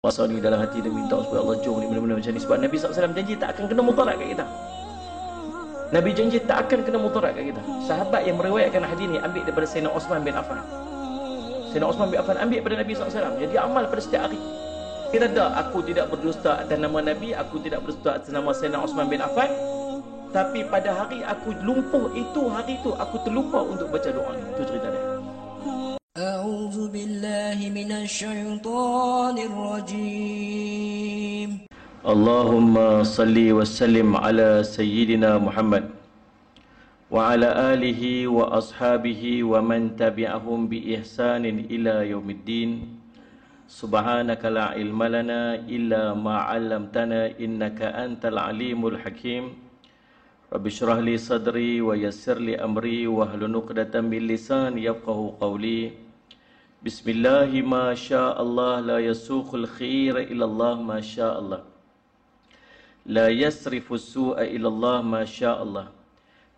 Puasa ni dalam hati dia minta supaya Allah jom ni benda-benda macam ni. Sebab Nabi SAW janji tak akan kena mudarat kat kita. Nabi janji tak akan kena mudarat kat kita. Sahabat yang meriwayatkan hadis ni ambil daripada Sayyidina Osman bin Affan. Sayyidina Osman bin Affan ambil daripada Nabi SAW. Jadi amal pada setiap hari. Kita tak, aku tidak berdusta atas nama Nabi, aku tidak berdusta atas nama Sayyidina Osman bin Affan. Tapi pada hari aku lumpuh itu, hari itu aku terlupa untuk baca doa ni. Itu cerita dia. أعوذ بالله من الشيطان الرجيم. اللهم صل وسلم على سيدنا محمد وعلى آله وأصحابه ومن تبعهم بإحسان إلى يوم الدين. سبحانك لا علم لنا إلا ما علمتنا إنك أنت العليم الحكيم. رب اشرح لي صدري ويسر لي أمري واحلل عقدة من لساني يفقهوا قولي. بسم الله ما شاء الله لا يسوق الخير إلى الله ما شاء الله لا يصرف السوء إلى الله ما شاء الله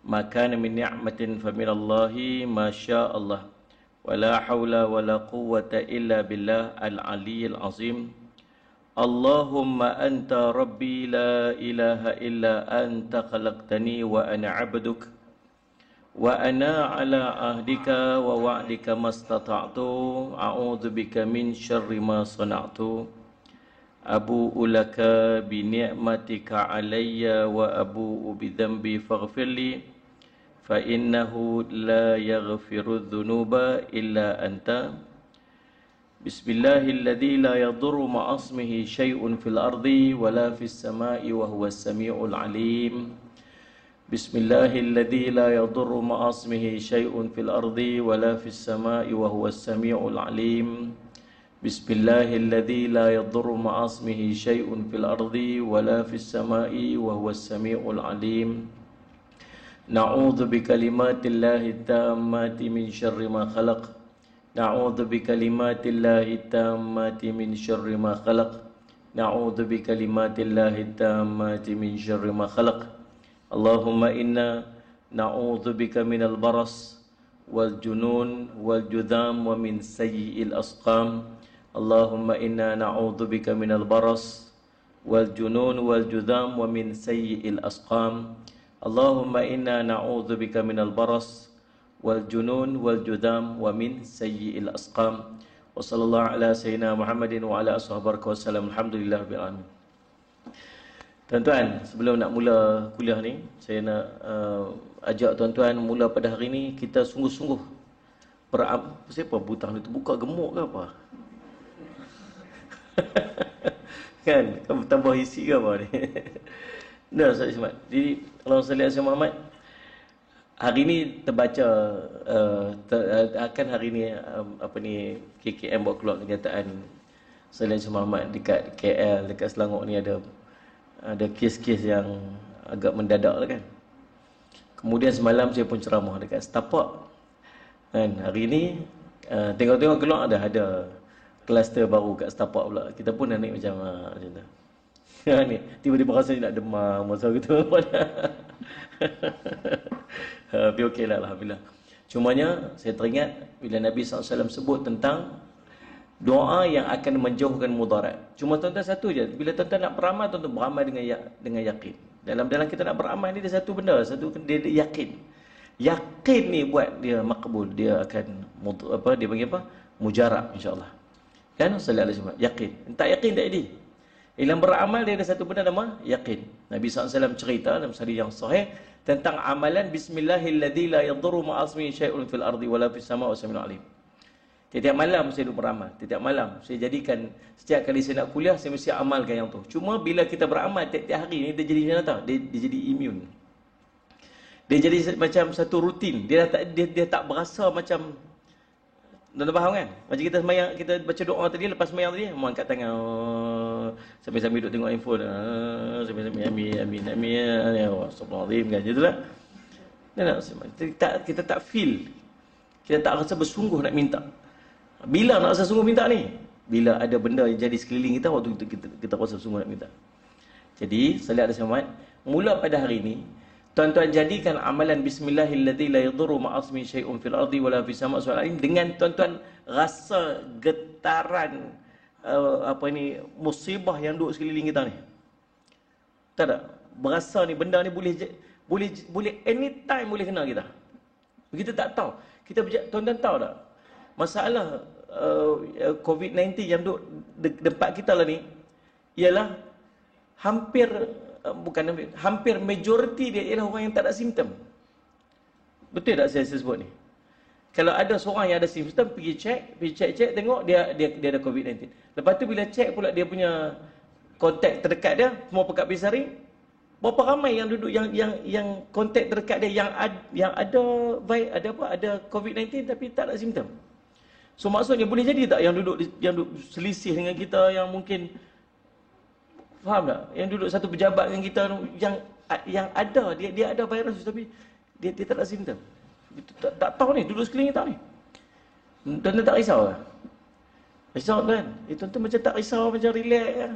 ما كان من نعمة فمن الله ما شاء الله ولا حول ولا قوة إلا بالله العلي العظيم. اللهم أنت ربي لا إله إلا أنت خلقتني وأنا عبدك وأنا على عهدك ووعدك ما استطعت أعوذ بك من شر ما صنعت أبوء لك بنعمتك علي وأبوء بذنبي فاغفر لي فإنه لا يغفر الذنوب إلا أنت. بسم الله الذي لا يضر مع اسمه شيء في الأرض ولا في السماء وهو السميع العليم. بسم الله الذي لا يضر مع اسمه شيء في الأرض ولا في السماء وهو السميع العليم. بسم الله الذي لا يضر مع اسمه شيء في الأرض ولا في السماء وهو السميع العليم. نعوذ بكلمات الله التامات من شر ما خلق. نعوذ بكلمات الله التامات من شر ما خلق. نعوذ بكلمات الله التامات من شر ما خلق. اللهم إنا نعوذ بك من البرص والجنون والجذام ومن سيء الأسقام. اللهم إنا نعوذ بك من البرص والجنون والجذام ومن سيء الأسقام. اللهم إنا نعوذ بك من البرص والجنون والجذام ومن سيء الأسقام. وصلى الله على سيدنا محمد وعلى أصحابه وسلم. الحمد لله رب العالمين. Tuan-tuan, sebelum nak mula kuliah ni, saya nak ajak tuan-tuan mula pada hari ni kita sungguh-sungguh siapa butang ni terbuka gemuk ke apa? Kan, tambah isi ke apa ni? Dah, Ustaz Ismat. Jadi, Allahumma salli ala Sayyidina Muhammad. Hari ni terbaca akan hari ni KKM buat keluar kenyataan Sayyidina Muhammad dekat KL, dekat Selangor ni ada kes-kes yang agak mendadak lah kan. Kemudian semalam saya pun ceramah dekat Setapak kan. Hari ni tengok-tengok keluar ada kluster baru kat Setapak pula. Kita pun nak naik macam tu. Ni tiba-tiba rasa nak demam masa gitu. Tapi okey lah, alhamdulillah. Cumanya saya teringat bila Nabi SAW sebut tentang doa yang akan menjauhkan mudarat. Cuma tuan-tuan satu je, bila tuan-tuan nak beramal, tuan-tuan beramal dengan yakin. Dalam kita nak beramal ni ada satu benda, dia yakin. Yakin ni buat dia makbul, dia akan dia panggil apa? Mujarab insya-Allah. Kan sallallahu alaihi wasallam, yakin. Tak yakin tak jadi. Dalam beramal dia ada satu benda nama yakin. Nabi SAW cerita dalam hadis yang sahih tentang amalan bismillahilladzi la yadurru ma'asmihi syai'un fil ardi wala fis sama'i wa samiul alim. Setiap malam saya duduk beramal. Setiap malam saya jadikan, setiap kali saya nak kuliah saya mesti amalkan yang tu. Cuma bila kita beramal tiap-tiap hari ni dia jadi macam tahu, dia jadi imun. Dia jadi macam satu rutin. Dia tak berasa macam, dah faham kan? Macam kita sembahyang, kita baca doa tadi lepas sembahyang tadi, mau angkat tangan sambil-sambil duduk tengok handphone. Sambil-sambil amin ya astagfirullahalazim kan gitulah. Kita tak feel. Kita tak rasa bersungguh nak minta. Bila nak rasa sungguh minta ni? Bila ada benda yang jadi sekeliling kita, waktu kita rasa sungguh nak minta. Jadi, sallallahu alaihi wasallam, mula pada hari ni, tuan-tuan jadikan amalan bismillahilladzi la yadurru ma'asmi syai'un fil ardi wala fis sama'i dengan tuan-tuan rasa getaran musibah yang duduk sekeliling kita ni. Tak ada. Berasa ni benda ni boleh anytime boleh kena kita. Kita tak tahu. Tuan-tuan tahu tak? Masalah COVID-19 yang duduk dekat kita lah ni ialah hampir majoriti dia ialah orang yang tak ada simptom. Betul tak saya sebut ni? Kalau ada seorang yang ada simptom, pergi cek tengok dia ada COVID-19. Lepas tu bila cek pula dia punya kontak terdekat dia, semua pekat pisari, berapa ramai yang duduk yang kontak terdekat dia yang ada COVID-19 tapi tak ada simptom. So maksudnya boleh jadi tak yang duduk selisih dengan kita, yang mungkin faham tak? Yang duduk satu pejabat dengan kita yang ada dia ada virus tapi dia tak ada simptom. Tak tahu ni, duduk sekeliling tak ni. Tuan-tuan tak risau lah? Risau kan? Tuan-tuan macam tak risau, macam relax kan?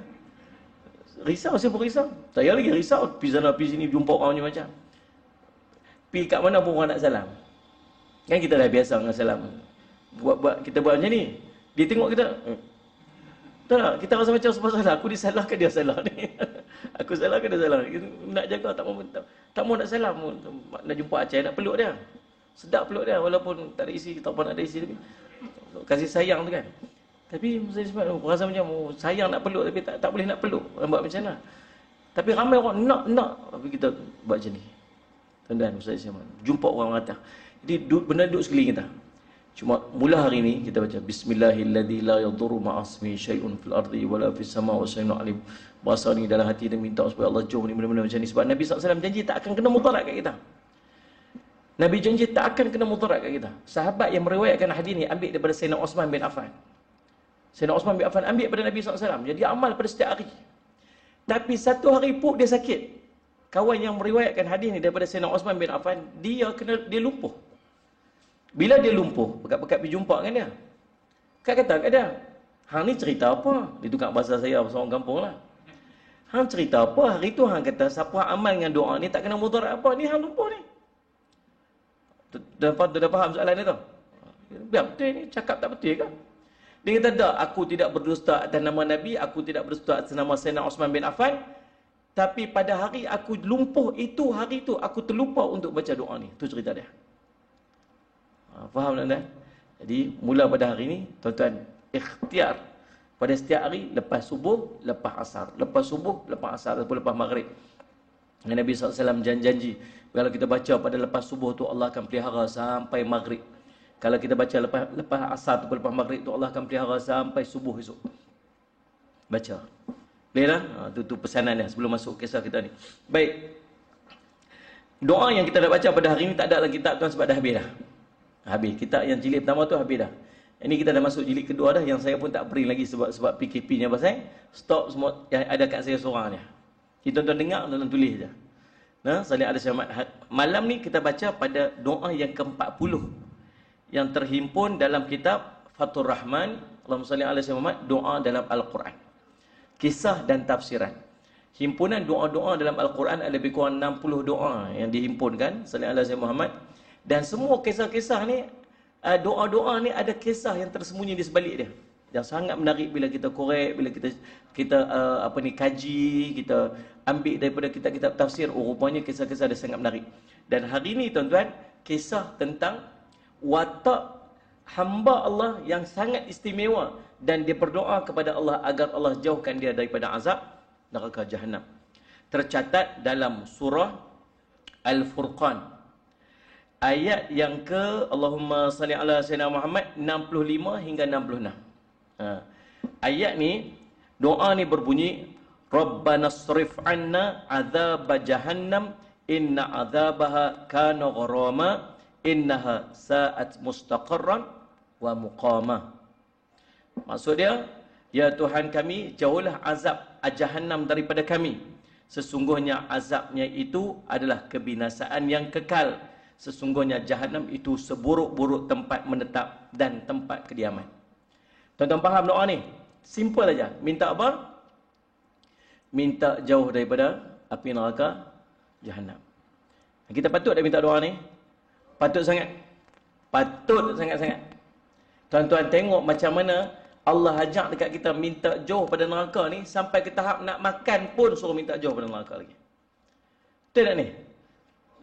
Risau, saya pun risau. Tak payah lagi risau, pergi sana, pergi sini, jumpa orang macam-macam. Pergi kat mana pun orang nak salam. Kan kita dah biasa dengan salam. Kita buat macam ni. Dia tengok kita, tak, kita rasa macam sebab salah. Aku disalah ke dia salah ni? Aku salah ke dia salah? Nak jaga, tak mau nak salam. Nak jumpa Aceh, nak peluk dia. Sedap peluk dia, walaupun tak ada isi, tak apa nak ada isi tapi kasih sayang tu kan. Tapi saya sebab rasa macam sayang nak peluk tapi tak boleh nak peluk. Buat macam mana? Tapi ramai orang nak tapi kita buat macam ni. Tuan-tuan, Ustaz Ismail, jumpa orang kata. Jadi benda duduk sekeliling kita. Cuma mula hari ni kita baca bismillahilladzi la yadurru ma'asmi syai'un fil ardi wala fis sama wa syai'un alim. Bahasa ni dalam hati dia minta supaya Allah jauh ni benda-benda macam ni sebab Nabi SAW janji tak akan kena mudarat kat kita. Nabi janji tak akan kena mudarat kat kita. Sahabat yang meriwayatkan hadis ni ambil daripada Sayyidina Osman bin Affan. Sayyidina Osman bin Affan ambil daripada Nabi SAW. Jadi amal pada setiap hari. Tapi satu hari pun dia sakit. Kawan yang meriwayatkan hadis ni daripada Sayyidina Osman bin Affan, dia lumpuh. Bila dia lumpuh, pekat-pekat pergi jumpa dengan dia. Kak kata kat dia, hang ni cerita apa? Dia tukar bahasa saya, bahasa orang kampung lah. Hang cerita apa? Hari tu hang kata, siapa amal dengan doa ni tak kena mudarat apa? Ni hang lumpuh ni. Dah faham soalan ni tu? Biar betul ni, cakap tak betul ke? Dia kata, tak, aku tidak berdusta atas nama Nabi, aku tidak berdusta atas nama Sayyidina Osman bin Affan, tapi pada hari aku lumpuh itu, hari itu aku terlupa untuk baca doa ni. Itu cerita dia. Faham tak? Jadi, mula pada hari ni, tuan-tuan, ikhtiar pada setiap hari, lepas subuh, lepas asar. Lepas subuh, lepas asar, ataupun lepas maghrib. Nabi SAW janji, kalau kita baca pada lepas subuh tu Allah akan pelihara sampai maghrib. Kalau kita baca lepas asar tu lepas maghrib tu Allah akan pelihara sampai subuh esok. Baca. Boleh lah? Itu pesanan dia sebelum masuk kisah kita ni. Baik. Doa yang kita nak baca pada hari ni tak ada lagi kitab tuan sebab dah habis dah. Habis. Kitab yang jilid pertama tu habis dah. Ini kita dah masuk jilid kedua dah yang saya pun tak beri lagi sebab PKP-nya pasal. Stop semua yang ada kat saya seorang ni. Kita tuan dengar, tuan tulis je. Nah, salih ala syamat. Malam ni kita baca pada doa yang ke-40 yang terhimpun dalam kitab Fathur Rahman, Allahumma salli ala syamat, doa dalam Al-Quran. Kisah dan tafsiran. Himpunan doa-doa dalam Al-Quran ada lebih kurang 60 doa yang dihimpunkan, salih ala syamat Muhammad. Dan semua kisah-kisah ni, doa-doa ni ada kisah yang tersembunyi di sebalik dia. Yang sangat menarik bila kita korek, bila kita kaji, kita ambil daripada kitab-kitab tafsir, rupanya kisah-kisah dia sangat menarik. Dan hari ini tuan-tuan, kisah tentang watak hamba Allah yang sangat istimewa dan dia berdoa kepada Allah agar Allah jauhkan dia daripada azab neraka Jahannam. Tercatat dalam surah Al-Furqan. Ayat yang ke Allahumma salli ala sayyidina Muhammad 65 hingga 66. Ayat ni, doa ni berbunyi, Rabbana srif anna azab jahannam inna azabaha kana gharama innaha sa'at mustaqarran wa muqama. Maksud dia, ya Tuhan kami, jauhlah azab jahannam daripada kami. Sesungguhnya azabnya itu adalah kebinasaan yang kekal. Sesungguhnya jahannam itu seburuk-buruk tempat menetap dan tempat kediaman. Tuan-tuan faham doa ni? Simple aja. Minta apa? Minta jauh daripada api neraka Jahannam. Kita patut dah minta doa ni? Patut sangat. Patut sangat-sangat. Tuan-tuan tengok macam mana Allah ajak dekat kita minta jauh pada neraka ni, sampai ke tahap nak makan pun suruh minta jauh pada neraka lagi. Betul tak ni?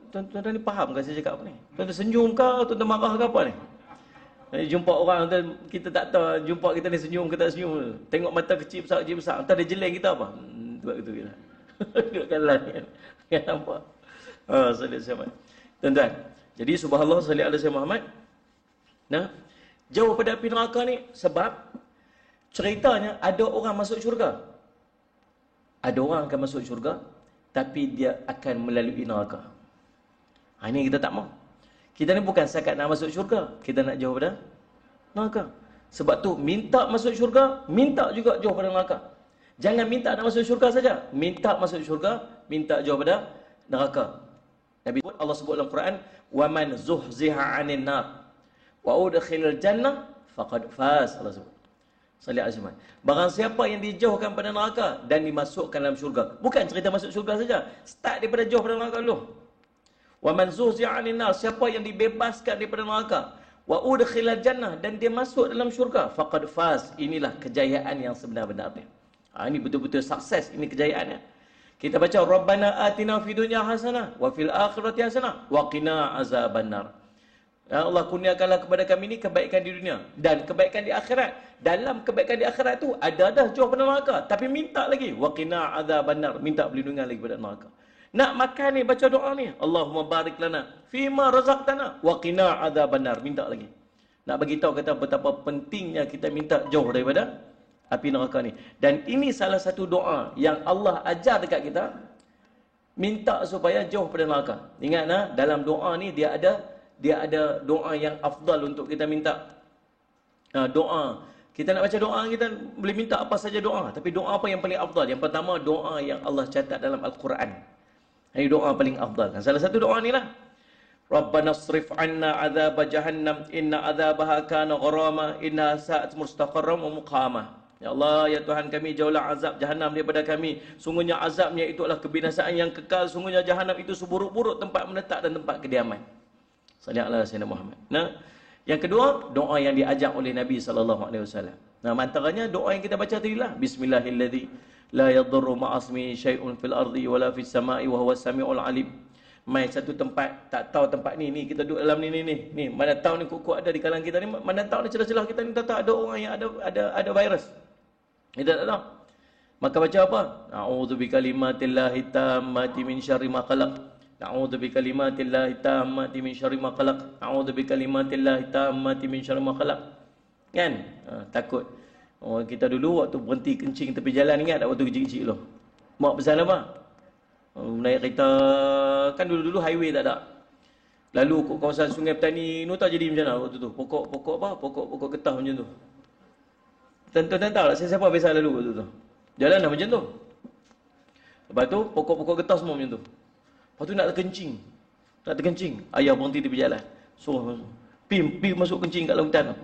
Tuan-tuan ni faham ke saya cakap apa ni? Tuan-tuan senyum ke, tuan-tuan marah ke apa ni? Jumpa orang, kita tak tahu jumpa kita ni senyum ke tak senyum. Tengok mata kecil besar, entah dia jeleng kita apa. Buat gitu kita. Dudukkan lah ni. Kan nampak? Sallallahu alaihi wasallam. Tuan-tuan, jadi subhanallah sallallahu alaihi Muhammad. Nah, jauh pada api neraka ni sebab ceritanya ada orang masuk syurga. Ada orang akan masuk syurga, tapi dia akan melalui neraka. Ini kita tak mau. Kita ni bukan sekat nak masuk syurga, kita nak jauh pada neraka. Sebab tu minta masuk syurga, minta juga jauh pada neraka. Jangan minta nak masuk syurga saja, minta masuk syurga, minta jauh pada neraka. Nabi Allah sebut dalam Quran, "Wa man zuhziha 'anil nar wa udkhilal jannah faqad faz." Allah sebut. Sallallahu alaihi wasallam. Barang siapa yang dijauhkan pada neraka dan dimasukkan dalam syurga. Bukan cerita masuk syurga saja. Start daripada jauh pada neraka dulu. Wa man zuhziha 'anil nar, siapa yang dibebaskan daripada neraka, wa udkhilal jannah, dan dia masuk dalam syurga, faqad faz. Inilah kejayaan yang sebenar-benarnya. Ini betul-betul sukses, ini kejayaannya. Kita baca Rabbana atina fid dunya hasanah wa fil akhirati hasanah wa qina azabannar. Ya Allah, kurniakanlah kepada kami ini kebaikan di dunia dan kebaikan di akhirat. Dalam kebaikan di akhirat tu ada dah jauh pada neraka, tapi minta lagi wa qina azabannar, minta perlindungan lagi pada neraka. Nak makan ni baca doa ni, Allahumma barik lana fima razaqtana wa qina azabannar, minta lagi. Nak bagi tahu kata betapa pentingnya kita minta jauh daripada api neraka ni. Dan ini salah satu doa yang Allah ajar dekat kita, minta supaya jauh pada neraka. Ingat nah, dalam doa ni dia ada doa yang afdal untuk kita minta. Doa, kita nak baca doa, kita boleh minta apa saja doa, tapi doa apa yang paling afdal? Yang pertama, doa yang Allah catat dalam Al-Quran. Ini doa paling afdal. Salah satu doa ni lah, Rabbana asrif anna azab jahannam inna azabaha kana gharama inna sa'at mustaqarram wa muqamah. Ya Allah, ya Tuhan kami, jauhlah azab Jahannam daripada kami. Sungguhnya azabnya itu adalah kebinasaan yang kekal. Sungguhnya Jahannam itu seburuk-buruk tempat menetap dan tempat kediaman. Sallallahu alaihi Muhammad. Nah, yang kedua, doa yang diajar oleh Nabi SAW. Nah, antaranya doa yang kita baca tadi lah. Bismillahilladzi la yadurru ma'asmi syai'un fil ardi wala fis sama'i wa huwas sami'ul alim. Mai satu tempat, tak tahu tempat ni kita duduk dalam ni. Mana tahu ni kuku ada di kalangan kita ni, mana tahu ni celah-celah kita ni, tak ada orang yang ada virus. Kita tak tahu. Maka baca apa? A'udzu bikalimatillahi tammati min syarri ma khalaq. A'udzu bikalimatillahi tammati min syarri ma khalaq. A'udzu bikalimatillahi tammati min syarri ma khalaq. Kan? Takut. Kita dulu waktu berhenti kencing tepi jalan, ingat tak waktu kecil-kecil tu? Mak pesan apa? Naik kereta, kan dulu-dulu highway tak ada. Lalu kawasan Sungai Petani nu tak jadi macam mana waktu tu? Pokok apa? Pokok getah macam tu. Tuan-tuan tahu tak siapa biasa lalu waktu tu? Jalan dah macam tu. Lepas tu pokok-pokok getah semua macam tu. Lepas tu nak terkencing. Ayah berhenti di jalan. Suruh pergi masuk kencing kat lautan.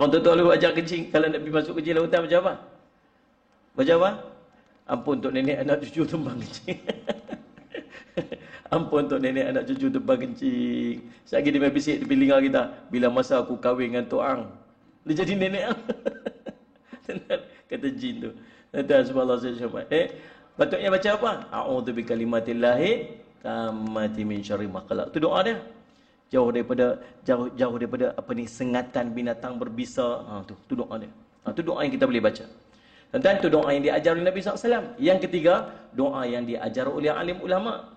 Orang tua-tua lalu ajar kencing. Kalau nak pergi masuk kencing lautan macam apa? Baca apa? Ampun untuk nenek anak cucu tembang kencing. Ampun untuk nenek anak cucu tembang kencing. Sekali dia main bisik di telinga kita, bila masa aku kahwin dengan Tok Ang, dia jadi nenek Ang. Kata jin tu. Dan subhanallah saya syabab. Patutnya baca apa? A'udzu bikalimatillahi tammati min syarri ma khalaq. Tu doa dia. Jauh daripada apa ni, sengatan binatang berbisa. Tu doa dia. Tu doa yang kita boleh baca. Dan itu doa yang diajar oleh Nabi SAW. Yang ketiga, doa yang diajar oleh alim ulama.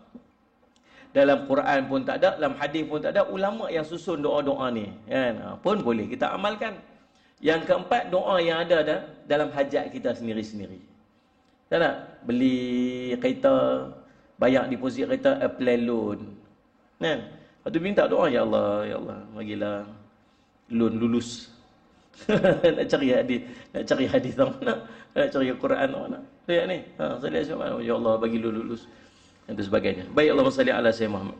Dalam Quran pun tak ada, dalam hadis pun tak ada, ulama yang susun doa-doa ni. Kan? Pun boleh kita amalkan. Yang keempat, doa yang ada dalam hajat kita sendiri-sendiri. Tak nak? Beli kereta, bayar deposit kereta, apply loan. Kan? Lepas tu minta doa, ya Allah, bagilah loan lulus. Nak cari hadis tak nak cari Quran tak nak. Lihat ni, saya lihat, ya Allah bagi lulus dan sebagainya. Baik, Allahumma salli ala sayyidina Muhammad.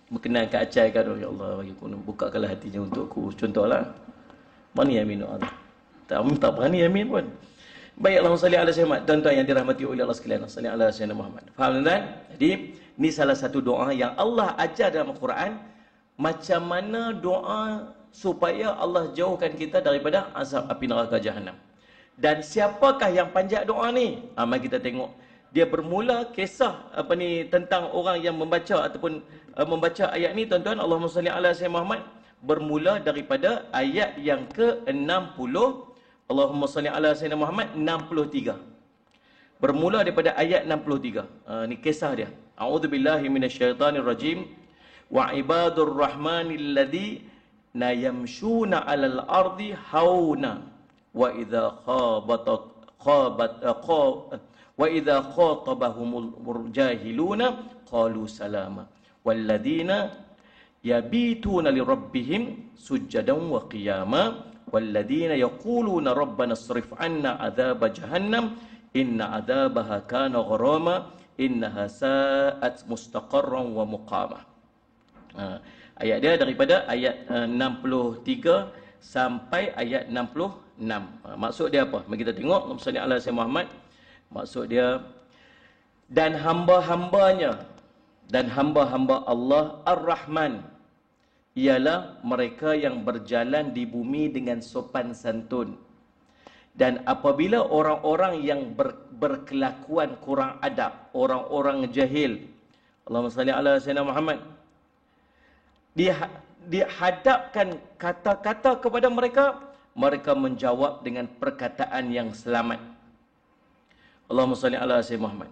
Berkenan ke acai kan, ya Allah bagi aku, bukakanlah hatinya untukku. Contohlah, mana yang minum Allah? Tak berani yamin pun. Baik, Allahumma salli ala sayyidina Muhammad. Tuan-tuan yang dirahmati oleh Allah sekalian, salli ala sayyidina Muhammad. Faham tuan? Jadi, ni salah satu doa yang Allah ajar dalam Al-Quran. Macam mana doa supaya Allah jauhkan kita daripada azab api neraka Jahannam. Dan siapakah yang panjat doa ni? Mari kita tengok. Dia bermula kisah tentang orang yang membaca ataupun membaca ayat ni, tuan-tuan. Allahumma salli ala sayyidina Muhammad bermula daripada ayat yang ke-60. Allahumma salli ala sayyidina Muhammad 63. Bermula daripada ayat 63. Ni kisah dia. A'udzubillahi minasyaitonirrajim. Wa ibadur rahmanil ladzina yamshuna 'alal ardi hauna wa idza khatabahumul jahiluna qalu salama walladzina yabituna lirabbihim sujadan wa qiyama walladzina yaquluna rabbana isrif 'anna 'adzaba jahannam inna 'adzabaha kana gharama innaha sa'at mustaqarran wa muqama. Ayat dia daripada ayat 63 sampai ayat 66. Maksud dia apa? Mari kita tengok. Sallallahu alaihi wasallam Muhammad. Maksud dia, dan hamba-hambanya dan hamba-hamba Allah Ar-Rahman ialah mereka yang berjalan di bumi dengan sopan santun. Dan apabila orang-orang yang berkelakuan kurang adab, orang-orang jahil, Allahumma salli ala sayyidina Muhammad, dihadapkan kata-kata kepada mereka, mereka menjawab dengan perkataan yang selamat. Allahumma salli ala sayyidina Muhammad.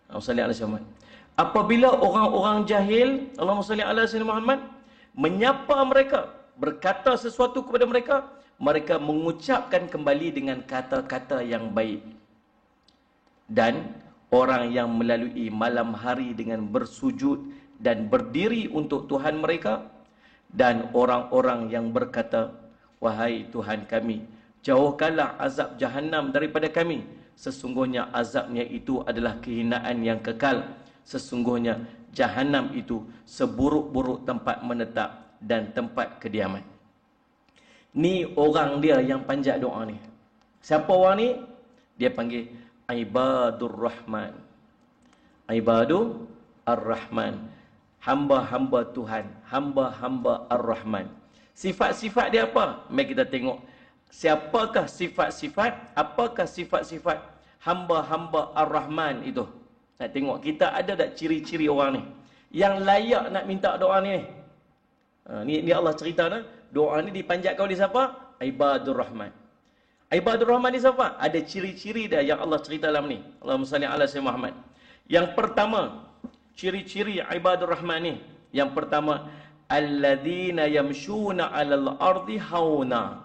Allahumma salli ala sayyidina Muhammad. Apabila orang-orang jahil, Allahumma salli ala sayyidina Muhammad, menyapa mereka, berkata sesuatu kepada mereka, mereka mengucapkan kembali dengan kata-kata yang baik. Dan orang yang melalui malam hari dengan bersujud dan berdiri untuk Tuhan mereka, dan orang-orang yang berkata, wahai Tuhan kami, jauhkanlah azab Jahannam daripada kami. Sesungguhnya azabnya itu adalah kehinaan yang kekal. Sesungguhnya Jahannam itu seburuk-buruk tempat menetap dan tempat kediaman. Ni orang dia yang panjat doa ni. Siapa orang ni? Dia panggil Ibadur Rahman. Ibadur Ar-Rahman. Hamba-hamba Tuhan, hamba-hamba Ar-Rahman. Sifat-sifat dia apa? Mari kita tengok. Siapakah sifat-sifat? Apakah sifat-sifat hamba-hamba Ar-Rahman itu? Nak tengok kita ada tak ciri-ciri orang ni yang layak nak minta doa ni? Ni Allah cerita dah. Doa ni dipanjatkan oleh siapa? Ibadur Rahman. Ibadur Rahman ni siapa? Ada ciri-ciri dia yang Allah cerita dalam ni. Allahumma salli ala sayyidina Muhammad. Yang pertama, ciri-ciri Ibadur Rahman ni, yang pertama, alladzina yamshuna 'alal ardi hauna.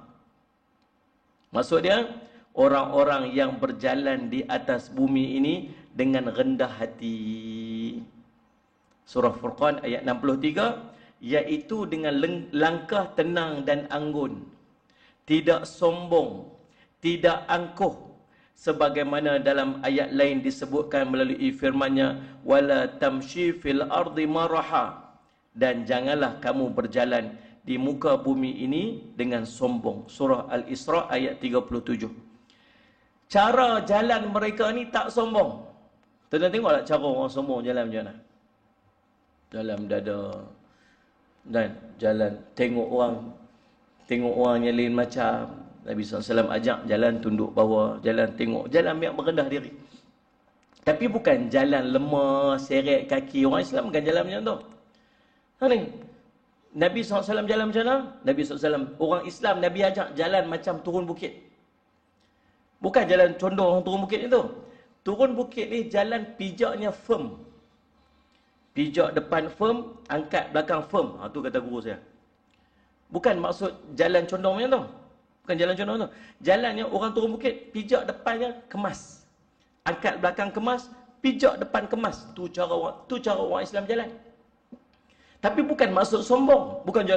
Maksud dia, orang-orang yang berjalan di atas bumi ini dengan rendah hati. Surah Furqan ayat 63, iaitu dengan langkah tenang dan anggun, tidak sombong, tidak angkuh, sebagaimana dalam ayat lain disebutkan melalui firman-Nya, wala tamshi fil ardi maraha, dan janganlah kamu berjalan di muka bumi ini dengan sombong. Surah Al-Isra ayat 37. Cara jalan mereka ni tak sombong. Tuan-tuan tengoklah cara orang sombong jalan macam mana. Dalam dada, dan jalan tengok orang yang lain macam. Nabi SAW ajak jalan tunduk bawah, jalan tengok, jalan biar merendah diri. Tapi bukan jalan lemah, seret kaki. Orang Islam bukan jalan macam tu. Ni Nabi SAW jalan macam mana? Nabi SAW, orang Islam, Nabi ajak jalan macam turun bukit. Bukan jalan condong orang turun bukit itu. Turun bukit ni jalan pijaknya firm. Pijak depan firm, angkat belakang firm. Tu kata guru saya. Bukan maksud jalan condong macam tu. Bukan jalan condong tu. Jalannya orang turun bukit, pijak depannya kemas. Angkat belakang kemas, pijak depan kemas. Tu cara orang Islam jalan. Tapi bukan maksud sombong. Bukan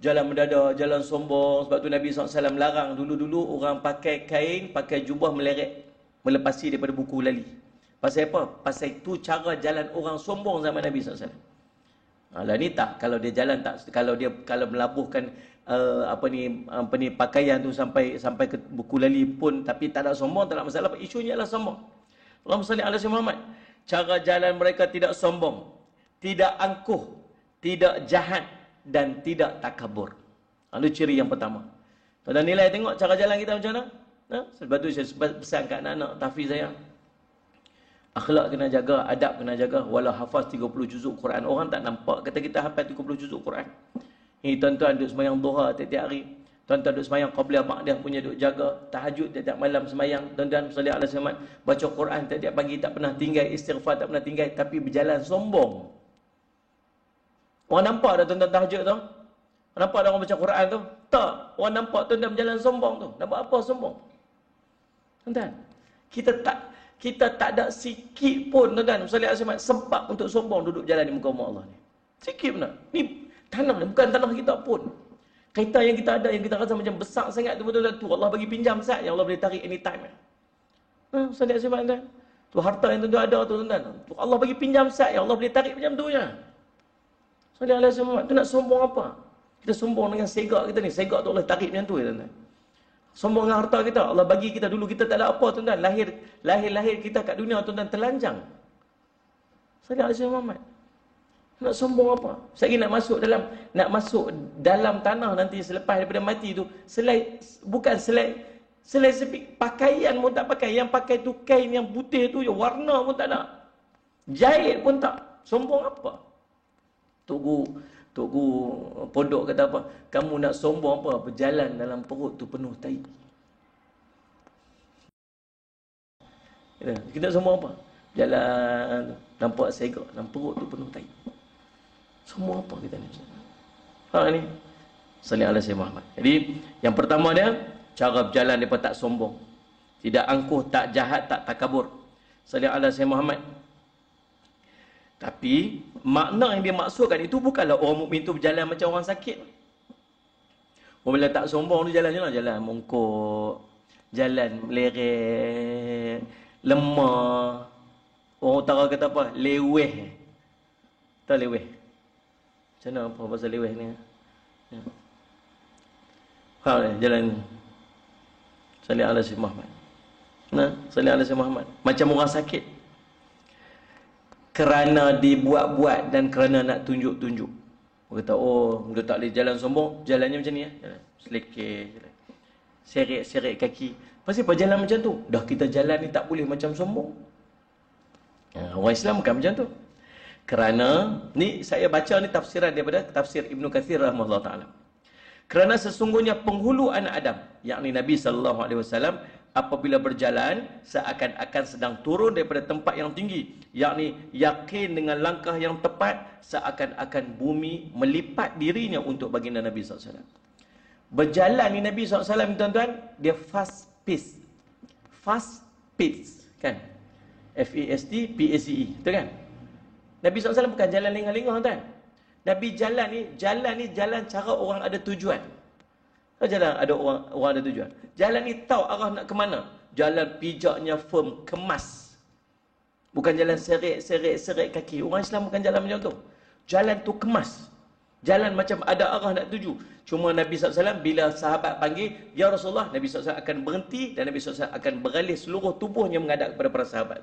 jalan mendadak, jalan sombong. Sebab tu Nabi SAW larang. Dulu-dulu orang pakai kain, pakai jubah meleret, melepasi daripada buku lali. Pasal apa? Pasal itu cara jalan orang sombong zaman Nabi SAW. Lah ni tak, kalau dia jalan tak, kalau melabuhkan pakaian tu sampai ke buku lali pun, tapi tak ada sombong, tak ada masalah. Isunya adalah sombong. Allahumma salli ala sayyidina Muhammad. Cara jalan mereka tidak sombong, tidak angkuh, tidak jahat, dan tidak takabur. Itu ciri yang pertama. Tuan-tuan nilai tengok cara jalan kita macam mana? Sebab tu saya pesan kat anak-anak tahfiz saya. Akhlak kena jaga, adab kena jaga. Walau hafaz 30 juzuk Quran. Orang tak nampak kata kita hafaz 30 juzuk Quran. Ni tuan-tuan duduk sembahyang duha tiap-tiap hari. Tuan-tuan duduk sembahyang qabliyah ba'diyah punya duduk jaga. Tahajud tiap-tiap malam sembahyang. Tuan-tuan salli alaihi wasallam. Baca Quran tiap-tiap pagi tak pernah tinggal. Istighfar tak pernah tinggal. Tapi berjalan sombong. Orang nampak dah tuan-tuan tahajud tu? Orang nampak dah orang baca Quran tu? Tak. Orang nampak tuan-tuan berjalan sombong tu. Nak buat apa sombong? Tuan-tuan, kita tak ada sikit pun tuan-tuan salli alaihi wasallam sebab untuk sombong duduk berjalan di muka rumah Allah ni. Sikit pun tak. Ni tanah ni bukan tanah kita pun. Kereta yang kita ada, yang kita rasa macam besar sangat tu betul-betul tu Allah bagi pinjam sat yang Allah boleh tarik anytime. Salli alaihi wasallam tuan. Tu harta yang tuan-tuan ada tu tuan-tuan. Tu Allah bagi pinjam sat yang Allah boleh tarik macam tu je. Salli alaihi wasallam. Tu nak sombong apa? Kita sombong dengan segak kita ni. Segak tu Allah tarik macam tu ya tuan-tuan. Sombong dengan harta kita. Allah bagi kita dulu kita tak ada apa tuan-tuan. Lahir kita kat dunia tuan-tuan telanjang. Salli alaihi Muhammad. Nak sombong apa? Saya nak masuk dalam tanah nanti selepas daripada mati tu, bukan selai sepik pakaian pun tak pakai. Yang pakai tu kain yang putih tu je, warna pun tak ada. Jahit pun tak. Sombong apa? Tugu pondok kata apa? Kamu nak sombong apa? Berjalan dalam perut tu penuh tai. Kita sombong apa? Jalan nampak segak dalam perut tu penuh tai. Semua apa kita ni? Ni salli alaihi Muhammad. Jadi yang pertama dia cara berjalan depa tak sombong. Tidak angkuh, tak jahat, tak takabur. Salli alaihi Muhammad. Tapi makna yang dia maksudkan itu bukanlah orang mukmin tu berjalan macam orang sakit. Orang bila tak sombong tu jalan je lah, jalan mongkok, jalan meleret, lemah. Orang utara kata apa? Leweh. Tahu leweh? Macam mana apa pasal leweh ni? Faham ni? Jalan salli alaihi Muhammad. Salli alaihi Muhammad. Macam orang sakit. Kerana dibuat-buat dan kerana nak tunjuk-tunjuk. Orang kata, dia tak boleh jalan sombong. Jalannya macam ni. Selekeh. Seret kaki. Pasal apa jalan macam tu? Dah kita jalan ni tak boleh macam sombong. Orang Islam bukan macam tu. Kerana, ni saya baca ni tafsiran daripada tafsir Ibn Kathir rahimahullah ta'ala. Kerana sesungguhnya penghulu anak Adam, yakni Nabi SAW, apabila berjalan, seakan-akan sedang turun daripada tempat yang tinggi, yakni yakin dengan langkah yang tepat, seakan-akan bumi melipat dirinya untuk baginda Nabi SAW. Berjalan ni Nabi SAW, tuan-tuan, dia fast pace. Fast pace, kan? F-A-S-T-P-A-C-E, betul kan? Nabi SAW bukan jalan lengah-lengah, tuan. Nabi jalan ni jalan cara orang ada tujuan. Jalan ada orang ada tujuan. Jalan ni tahu arah nak ke mana. Jalan pijaknya firm, kemas. Bukan jalan seret kaki. Orang Islam bukan jalan macam tu. Jalan tu kemas. Jalan macam ada arah nak tuju. Cuma Nabi SAW bila sahabat panggil, Ya Rasulullah, Nabi SAW akan berhenti dan Nabi SAW akan beralih seluruh tubuhnya menghadap kepada para sahabat.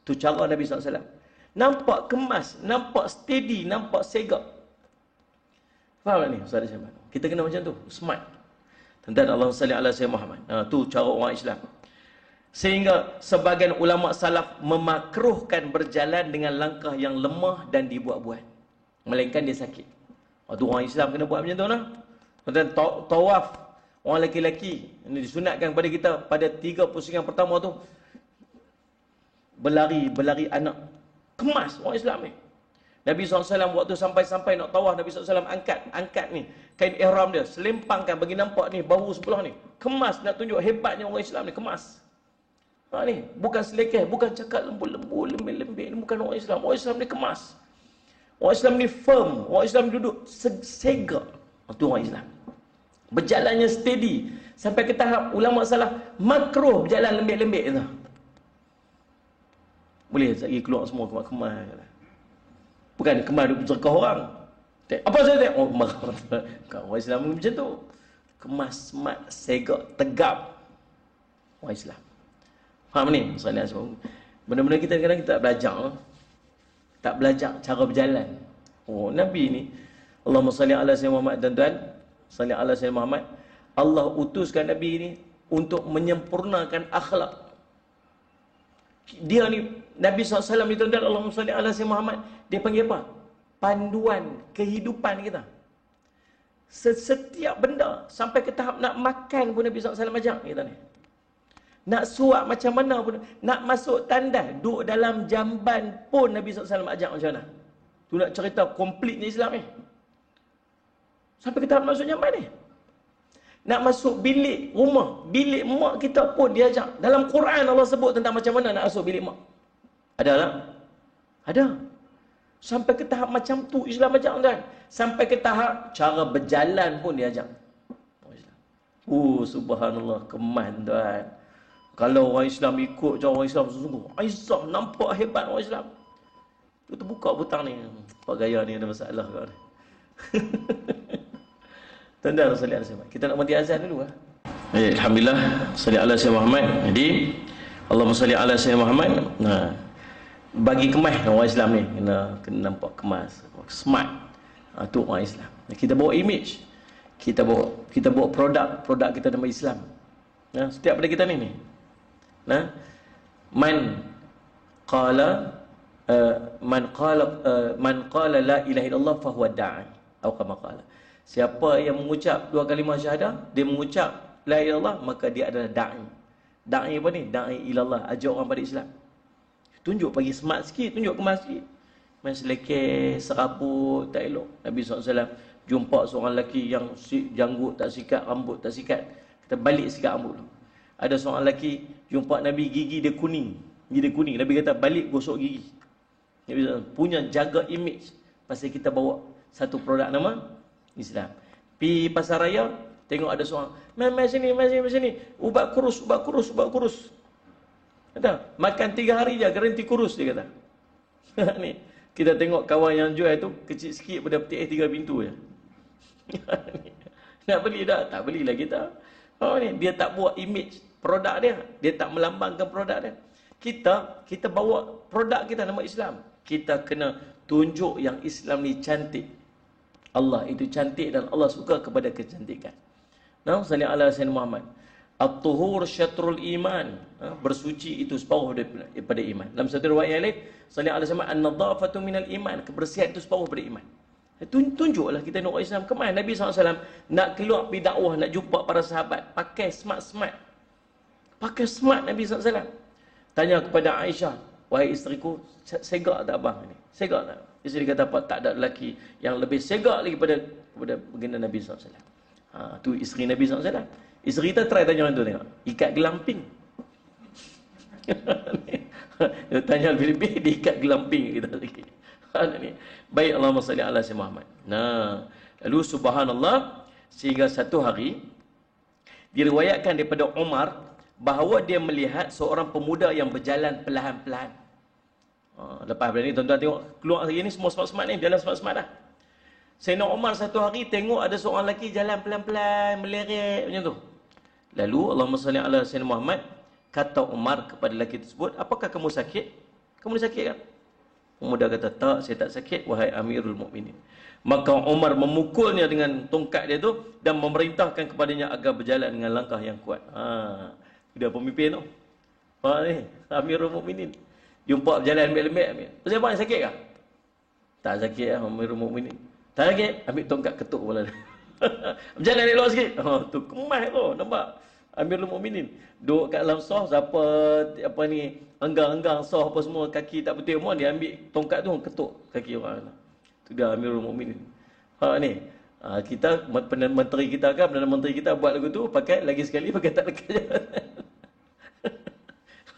Tu cara Nabi SAW. Nampak kemas, nampak steady, nampak segak. Faham tak ni? Ustaz Syahban? Kita kena macam tu, smart. Tentang Allah salli ala Sayyidina Muhammad. Tu cara orang Islam. Sehingga sebagian ulama salaf memakruhkan berjalan dengan langkah yang lemah dan dibuat-buat. Melainkan dia sakit. Tu orang Islam kena buat macam tu lah. Tentang tawaf orang lelaki-lelaki ini disunatkan kepada kita pada 3 pusingan pertama tu berlari anak. Kemas orang Islam ni. Nabi SAW waktu sampai nak tawaf, Nabi SAW angkat ni kain ihram dia, selempangkan bagi nampak ni bahu sebelah ni. Kemas, nak tunjuk hebatnya orang Islam ni, kemas. Ni bukan selekeh, bukan cakap lembu-lembu, lembik-lembik, ni bukan orang Islam. Orang Islam ni kemas. Orang Islam ni firm, orang Islam duduk segak. Itu orang Islam. Berjalannya steady sampai ke tahap ulama salah makruh berjalan lembik-lembik tu. Boleh lagi keluar semua kemas-kemas. Bukan kemas duk bercerkah orang. Apa saya tengok? Orang Islam macam tu. Kemas, smart, segak, tegap. Orang Islam. Faham ni? Benda-benda kita kadang-kadang kita tak belajar. Tak belajar cara berjalan. Nabi ni, Allahumma salli ala Sayyidina Muhammad, tuan-tuan, salli ala sayyidina Muhammad, Allah utuskan Nabi ini untuk menyempurnakan akhlak. Dia ni Nabi SAW ni tuan-tuan, Allahumma salli ala sayyidina Muhammad, dia panggil apa? Panduan kehidupan kita. Setiap benda, sampai ke tahap nak makan pun Nabi SAW ajak kita ni. Nak suap macam mana pun, nak masuk tandas, duduk dalam jamban pun Nabi SAW ajak macam mana. Tu nak cerita komplitnya Islam ni. Sampai kita masuk jamban ni. Nak masuk bilik rumah, bilik mak kita pun dia ajak. Dalam Quran Allah sebut tentang macam mana nak masuk bilik mak. Ada tak? Ada. Sampai ke tahap macam tu Islam ajak tuan. Sampai ke tahap cara berjalan pun dia ajak. Subhanallah, kemas tuan. Kalau orang Islam ikut cara orang Islam sesungguh, Aisyah nampak hebat orang Islam. Tu terbuka butang ni. Pak gaya ni ada masalah kan. Tuan-tuan salli ala sayyidina. Kita nak berhenti azan dulu ah. Alhamdulillah, salli ala sayyidina Muhammad. Jadi Allahumma salli ala sayyidina Muhammad. Nah, bagi kemas orang Islam ni kena nampak kemas, smart. Tu orang Islam. Kita bawa image. Kita bawa produk kita nama Islam. Nah, setiap pada kita ni. Nah, man qala la ilaha illallah fa huwa da'i atau kama qala. Siapa yang mengucap dua kalimah syahadah, dia mengucap la ilaha illallah, maka dia adalah da'i. Da'i apa ni? Da'i ilallah, ajak orang pada Islam. Tunjuk bagi smart sikit, tunjuk kemas sikit. Main selekeh, serabut, tak elok. Nabi SAW jumpa seorang lelaki yang janggut tak sikat, rambut tak sikat. Kita balik sikat rambut tu. Ada seorang lelaki jumpa Nabi, gigi dia kuning. Gigi dia kuning. Nabi kata balik gosok gigi. Nabi SAW punya jaga image. Pasal kita bawa satu produk nama Islam. Pi pasar raya, tengok ada seorang, mai sini. Ubat kurus. Kata, makan 3 hari je, garanti kurus, dia kata. Ni, kita tengok kawan yang jual tu, kecil sikit pada peti 3 pintu je. Nak beli tak? Tak belilah kita. Ni, dia tak buat image produk dia. Dia tak melambangkan produk dia. Kita bawa produk kita nama Islam. Kita kena tunjuk yang Islam ni cantik. Allah itu cantik dan Allah suka kepada kecantikan. Nah, salli ala sayyidina Muhammad. At-tuhur syatrul iman. Bersuci itu separuh daripada iman. Dalam satu riwayat yang lain, salli ala sayyidina an-nadhafatu minal iman. Kebersihan itu separuh daripada iman. Tunjuklah kita nak orang Islam. Kemana Nabi SAW nak keluar pergi dakwah, nak jumpa para sahabat, pakai smart. Pakai smart Nabi SAW. Tanya kepada Aisyah, wahai isteriku, segak tak abang ni? Segak tak? Isteri kata apa? Tak ada lelaki yang lebih segak lagi pada baginda Nabi SAW. Tu isteri Nabi SAW. Isteri kita try tanya orang tu tengok. Ikat gelamping. Dia tanya lebih-lebih, dia ikat gelamping kita lagi. Baik, Allahumma salli ala sayyidina Muhammad. Nah, lalu subhanallah, sehingga satu hari diriwayatkan daripada Umar bahawa dia melihat seorang pemuda yang berjalan perlahan-perlahan. Lepas dari ni tuan-tuan tengok keluar hari ni semua smart-smart ni, jalan smart-smart dah. Sayyidina Umar satu hari tengok ada seorang lelaki jalan pelan-pelan, meleret macam tu. Lalu Allahumma salli ala sayyidina Muhammad, kata Umar kepada lelaki tersebut, apakah kamu sakit? Kamu ni sakit kan? Pemuda kata, tak, saya tak sakit, wahai Amirul Mukminin. Maka Umar memukulnya dengan tongkat dia tu dan memerintahkan kepadanya agar berjalan dengan langkah yang kuat. Dia pemimpin tu. Ni, Amirul Mukminin. Jumpa berjalan lembek-lembek. Siapa yang sakit kah? Tak sakit lah, Amirul Mukminin. Tak sakit, ambil tongkat ketuk kepala dia. Berjalan elok sikit. Tu kemas tu, nampak? Amirul Mukminin. Duduk kat dalam sah, siapa apa ni, enggang-enggang sah apa semua, kaki tak betul semua, dia ambil tongkat tu ketuk kaki orang. Tu dia Amirul Mukminin. Ni. Kita, menteri kita kan, Perdana Menteri kita buat lagu tu, pakai lagi sekali, pakai tak lekat je.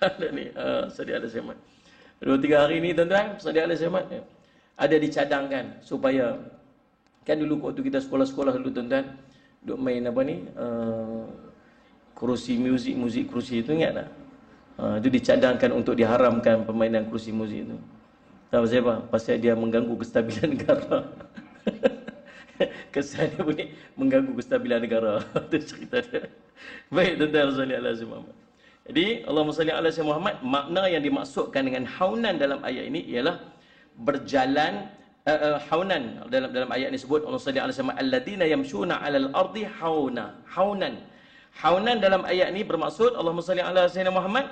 Ada ni, sedia ada semat. 2-3 hari ni tuan-tuan, sedia ada semat. Ada dicadangkan supaya, kan dulu waktu kita sekolah-sekolah dulu tuan-tuan, duk main apa ni, kerusi muzik kerusi itu, ingat tak? Itu dicadangkan untuk diharamkan permainan kerusi muzik itu. Tahu pasal apa? Pasal dia mengganggu kestabilan negara. Kesan dia bunyi mengganggu kestabilan negara. Itu cerita dia. Baik, tuan-tuan, salli ala sayyidina Muhammad. Jadi Allahumma salli ala sayyidina Muhammad, makna yang dimaksudkan dengan haunan dalam ayat ini ialah berjalan haunan. Dalam ayat ini sebut Allah salli alaihi wasallam alladzina yamshuna 'alal ardi haunan. Haunan dalam ayat ini bermaksud Allahumma salli ala sayyidina Muhammad,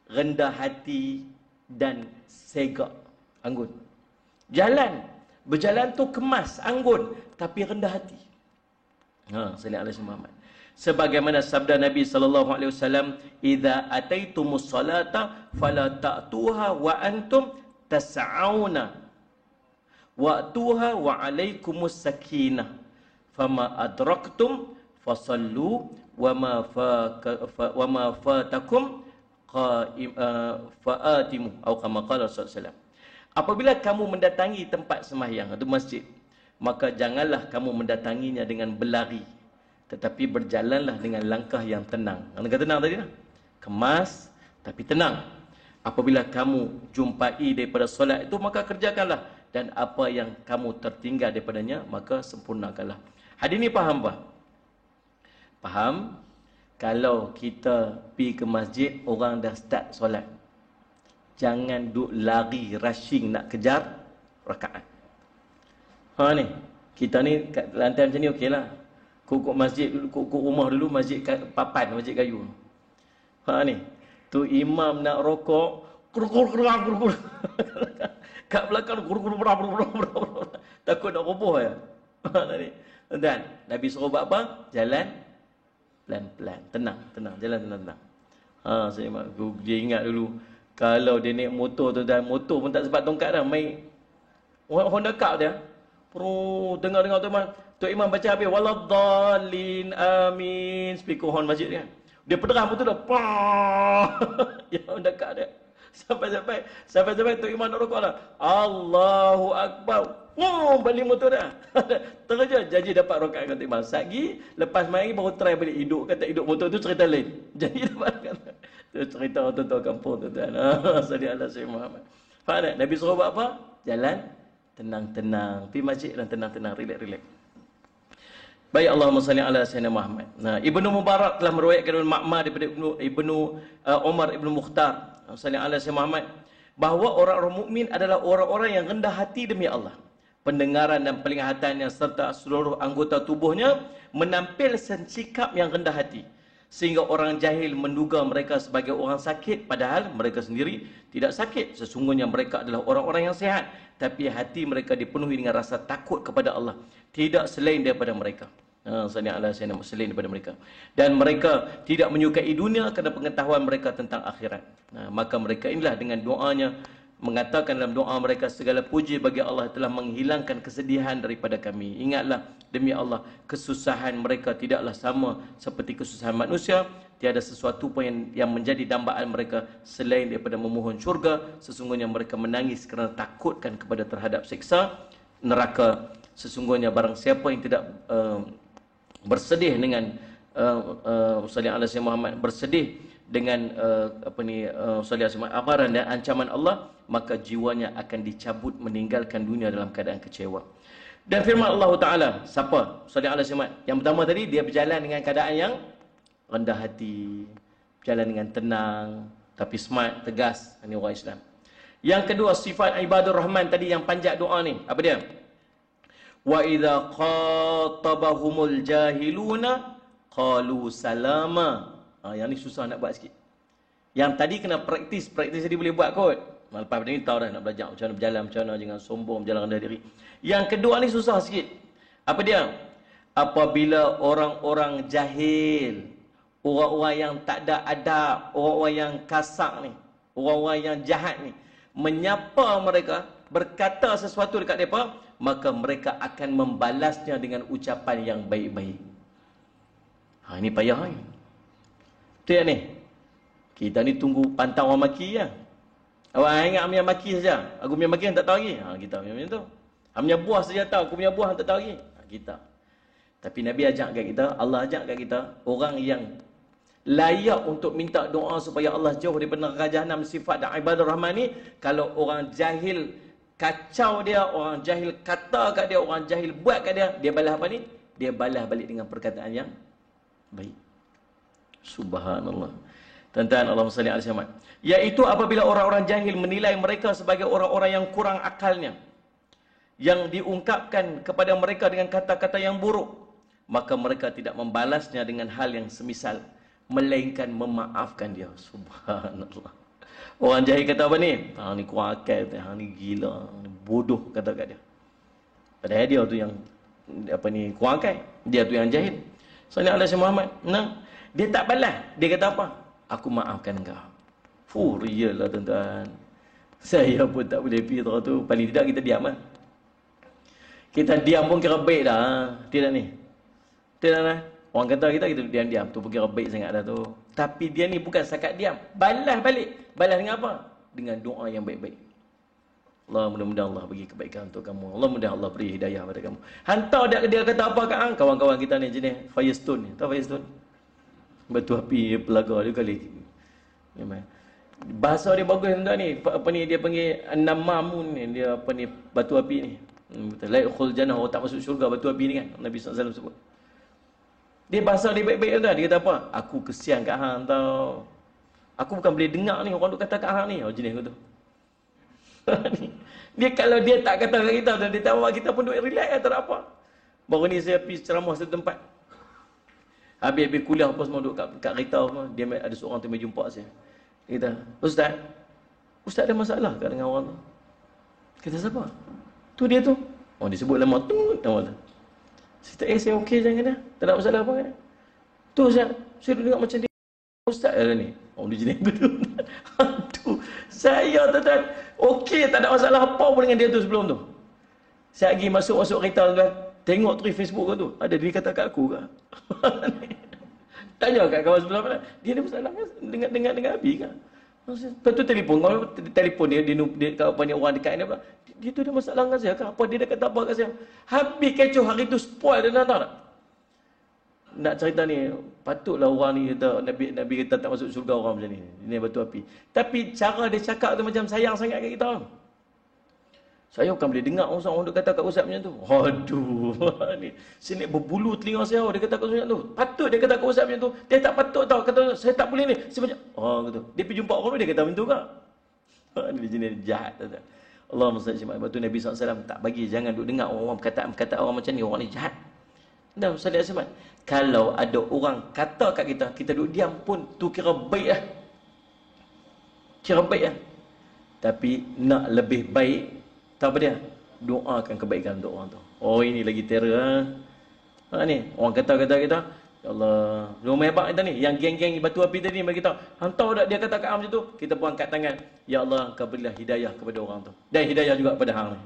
rendah hati dan segak, anggun. Berjalan tu kemas, anggun, tapi rendah hati. Salli alaihi Muhammad. Sebagaimana sabda Nabi sallallahu alaihi wasallam, "Idza ataitumus salata fala ta'tuha wa antum tas'auna wa'tuha wa 'alaikumus sakinah. Fama adraktum fasallu wa ma fatakum fa'atimu." Atau kama qala sallallahu alaihi wasallam. Apabila kamu mendatangi tempat sembahyang atau masjid, maka janganlah kamu mendatanginya dengan berlari, tetapi berjalanlah dengan langkah yang tenang. Langkah tenang tadi lah. Kemas tapi tenang. Apabila kamu jumpai daripada solat itu, maka kerjakanlah. Dan apa yang kamu tertinggal daripadanya, maka sempurnakanlah. Hadis ni faham tak? Faham? Kalau kita pergi ke masjid, orang dah start solat, jangan duk lari, rushing nak kejar rakaat. Ni, kita ni kat lantai macam ni okey lah. Kukuk masjid dulu, kukuk rumah dulu, masjid papan, masjid kayu. Ni, tu imam nak rokok, kur. Kat belakang kur. Takut nak roboh ya. Dan Nabi suruh buat apa? Jalan pelan-pelan, tenang, jalan tenang. Dia ingat dulu, kalau dia naik motor tu, dan motor pun tak sempat tongkat dah, main Honda Cup dia. Dengar Tok Imam baca habis, waladhdallin amin, speaker horn masjid kan. Dia pederam betul dah. Ya, Honda Cup dia. Sampai Tok Imam nak rokok lah. Allahu Akbar. Balik motor dah. Terus je janji dapat rokok dengan Tok Imam. Satgi, lepas main baru try balik hidup. Kata hidup motor tu cerita lain. Janji dapat. Tu cerita orang tua kampung tu tuan. Salli ala Sayyidina Muhammad. Faham tak? Nabi suruh buat apa? Jalan tenang-tenang. Pergi masjid dan tenang-tenang, relax. Baik, Allahumma salli ala Sayyidina Muhammad. Ibnu Mubarak telah meriwayatkan Ma'mar daripada Ibnu Umar Ibnu Mukhtar, salli ala Sayyidina Muhammad, bahawa orang-orang mukmin adalah orang-orang yang rendah hati demi Allah. Pendengaran dan penglihatannya serta seluruh anggota tubuhnya menampil sikap yang rendah hati, sehingga orang jahil menduga mereka sebagai orang sakit, padahal mereka sendiri tidak sakit. Sesungguhnya mereka adalah orang-orang yang sehat, tapi hati mereka dipenuhi dengan rasa takut kepada Allah, tidak selain daripada mereka. Selain daripada mereka. Dan mereka tidak menyukai dunia kerana pengetahuan mereka tentang akhirat. Maka mereka inilah dengan doanya mengatakan dalam doa mereka, segala puji bagi Allah telah menghilangkan kesedihan daripada kami. Ingatlah demi Allah, kesusahan mereka tidaklah sama seperti kesusahan manusia. Tiada sesuatu pun yang menjadi dambaan mereka selain daripada memohon syurga. Sesungguhnya mereka menangis kerana takutkan kepada terhadap siksa neraka. Sesungguhnya barang siapa yang tidak bersedih dengan sallallahu alaihi wasallam Muhammad, bersedih dengan amaran dan ancaman Allah, maka jiwanya akan dicabut meninggalkan dunia dalam keadaan kecewa. Dan firman Allah Ta'ala, siapa? Sallallahu alaihi wasallam. Yang pertama tadi, dia berjalan dengan keadaan yang rendah hati, berjalan dengan tenang, tapi smart, tegas. Ini orang Islam. Yang kedua, sifat ibadur rahman tadi yang panjat doa ni. Apa dia? Wa idza qatabahumul jahiluna qalu salama. Yang ni susah nak buat sikit. Yang tadi kena praktis tadi boleh buat kot. Lepas ni tahu dah nak belajar macam mana berjalan, macam mana jangan sombong, berjalan rendah diri. Yang kedua ni susah sikit. Apa dia? Apabila orang-orang jahil, orang-orang yang tak ada adab, orang-orang yang kasar ni, orang-orang yang jahat ni, menyapa mereka, berkata sesuatu dekat mereka, maka mereka akan membalasnya dengan ucapan yang baik-baik. Ini payah ni. Betul tak ni? Kita ni tunggu pantang orang maki je. Awak ingat Amir maki saja. Aku punya maki yang tak tahu lagi. Kita punya macam tu. Amir buah saja tahu. Aku punya buah yang tak tahu lagi. Kita. Tapi Nabi ajak kat kita, Allah ajak kat kita, orang yang layak untuk minta doa supaya Allah jauh daripada neraka jahanam, sifat dan ibadah rahman ni. Kalau orang jahil kacau dia, orang jahil kata kat dia, orang jahil buat kat dia, dia balas apa ni? Dia balas balik dengan perkataan yang baik. Subhanallah. Tuan-tuan, Allahumma salli ala Muhammad. Iaitu apabila orang-orang jahil menilai mereka sebagai orang-orang yang kurang akalnya, yang diungkapkan kepada mereka dengan kata-kata yang buruk, maka mereka tidak membalasnya dengan hal yang semisal, melainkan memaafkan dia. Subhanallah. Orang jahil kata apa ni? Hang ni kurang akal, hang ni gila, hang ni bodoh, kata kat dia. Padahal dia tu yang apa ni, kurang akal. Dia tu yang jahil. Sallallahu alaihi wasallam Muhammad. Nah, dia tak balas. Dia kata apa? Aku maafkan engkau. Real lah tuan-tuan. Saya pun tak boleh fitrah tu. Paling tidak kita diam lah. Kita diam pun kira baik dah. Tidak ni? Tidak lah. Orang kata kita diam-diam. Tu pun kira baik sangat dah tu. Tapi dia ni bukan setakat diam. Balas balik. Balas dengan apa? Dengan doa yang baik-baik. Allah, mudah-mudahan Allah bagi kebaikan untuk kamu. Allah, mudah Allah beri hidayah pada kamu. Hantar dia kata apa kat hang? Kawan-kawan kita ni jenis Firestone ni. Tahu Firestone? Batu api pelaga dia kali. Bahasa dia bagus tuan ni. Apa ni dia panggil namamun ni, dia apa ni, batu api ni. Betul. La yakhul jannah, orang tak masuk syurga batu api ni kan. Nabi SAW sebut. Dia bahasa dia baik-baik tuan. Dia kata apa? Aku kesian kat hang tau. Aku bukan boleh dengar ni orang duk kata kat hang ni. Oh jenis tu. Dia kalau dia tak kata kat kita, dia tahu kita pun duk relax tak ada apa. Baru ni saya pergi ceramah satu tempat. Habis kuliah apa semua duk kat kereta semua. Dia ada seorang tu mai jumpa saya. Dia kata, Ustaz ada masalah kat dengan orang tu. Kata siapa? Tu dia tu. Oh dia sebut nama tu. Nama tu. Saya okey je dengan dia. Tak ada masalah apa kan. Tu Ustaz, saya dengar macam dia. Ustaz ada ni. Oh dia jenis tu. Aduh, saya tuan-tuan okey, tak ada masalah apa pun dengan dia tu sebelum tu. Saya lagi masuk kereta tuan, tengok tu Facebook tu. Ada dia kata kat aku ke? Tanya kat kawan sebelah mana. Dia ada masalah dengan Abi kan? Lepas tu telefon dia apa ni, orang dekat dia tu ada masalah dengan saya kan? Apa dia dah kata apa kat saya? Habis kecoh hari tu spoil dia tahu tak? Nak cerita ni, patutlah orang ni kata Nabi kata tak masuk syurga orang macam ni. Ini batu api. Tapi cara dia cakap tu macam sayang sangat kat kita. Saya bukan boleh dengar orang duk kata kat Ustaz macam tu. Aduh, ni sini berbulu telinga saya dia kata kat Ustaz tu. Patut dia kata kat Ustaz macam tu. Dia tak patut tau, kata saya tak boleh ni. Saya macam gitu. Dia pergi jumpa orang dia kata macam tu ke? Dia jenis jahat tak. Allahumma salli alaihi wasallam. Nabi SAW tak bagi, jangan duk dengar orang perkataan orang macam ni, orang ni jahat. Dan sallallahu alaihi wasallam, kalau ada orang kata kat kita, kita duk diam pun tu kira baik lah. Kira baik lah. Tapi nak lebih baik, tahu apa dia? Doakan kebaikan untuk orang tu. Oh ini lagi terror ha? Ni orang kata kita, ya Allah, rumah hebat kita ni, yang geng-geng batu api tadi bagi kita. Hantar dak dia kata kat hang macam tu, kita pun angkat tangan. Ya Allah, kau berilah hidayah kepada orang tu. Dan hidayah juga kepada hang ni.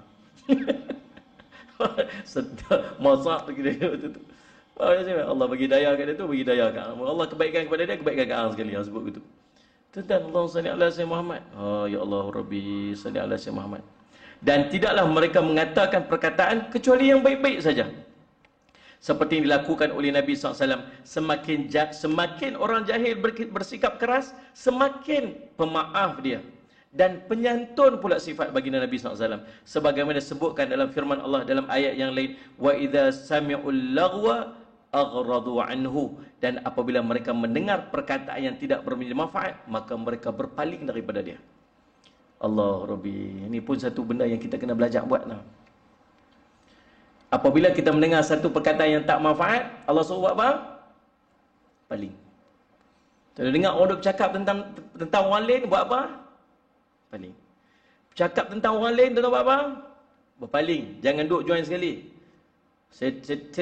Sedap masak kita tu. Allah bagi hidayah kat dia tu, bagi hidayah kat hang. Allah kebaikan kepada dia, kebaikan kat hang sekali. Hang sebut begitu. Tuan-tuan, Allah salli ala sayyidina Muhammad. Ya Allah Rabbi salli ala sayyidina Muhammad. Dan tidaklah mereka mengatakan perkataan kecuali yang baik-baik saja. Seperti yang dilakukan oleh Nabi SAW. Semakin orang jahil bersikap keras, semakin pemaaf dia. Dan penyantun pula sifat baginda Nabi SAW. Sebagaimana disebutkan dalam firman Allah dalam ayat yang lain. Wa idza sami'ul lagwa aghradu anhu. Dan apabila mereka mendengar perkataan yang tidak bermanfaat, maka mereka berpaling daripada dia. Allah Rabbi. Ini pun satu benda yang kita kena belajar buat. Apabila kita mendengar satu perkataan yang tak manfaat, Allah suruh buat apa? Paling. Kalau dengar orang duk cakap tentang orang lain, buat apa? Paling. Cakap tentang orang lain, tuan buat apa? Berpaling. Jangan duk join sekali. Saya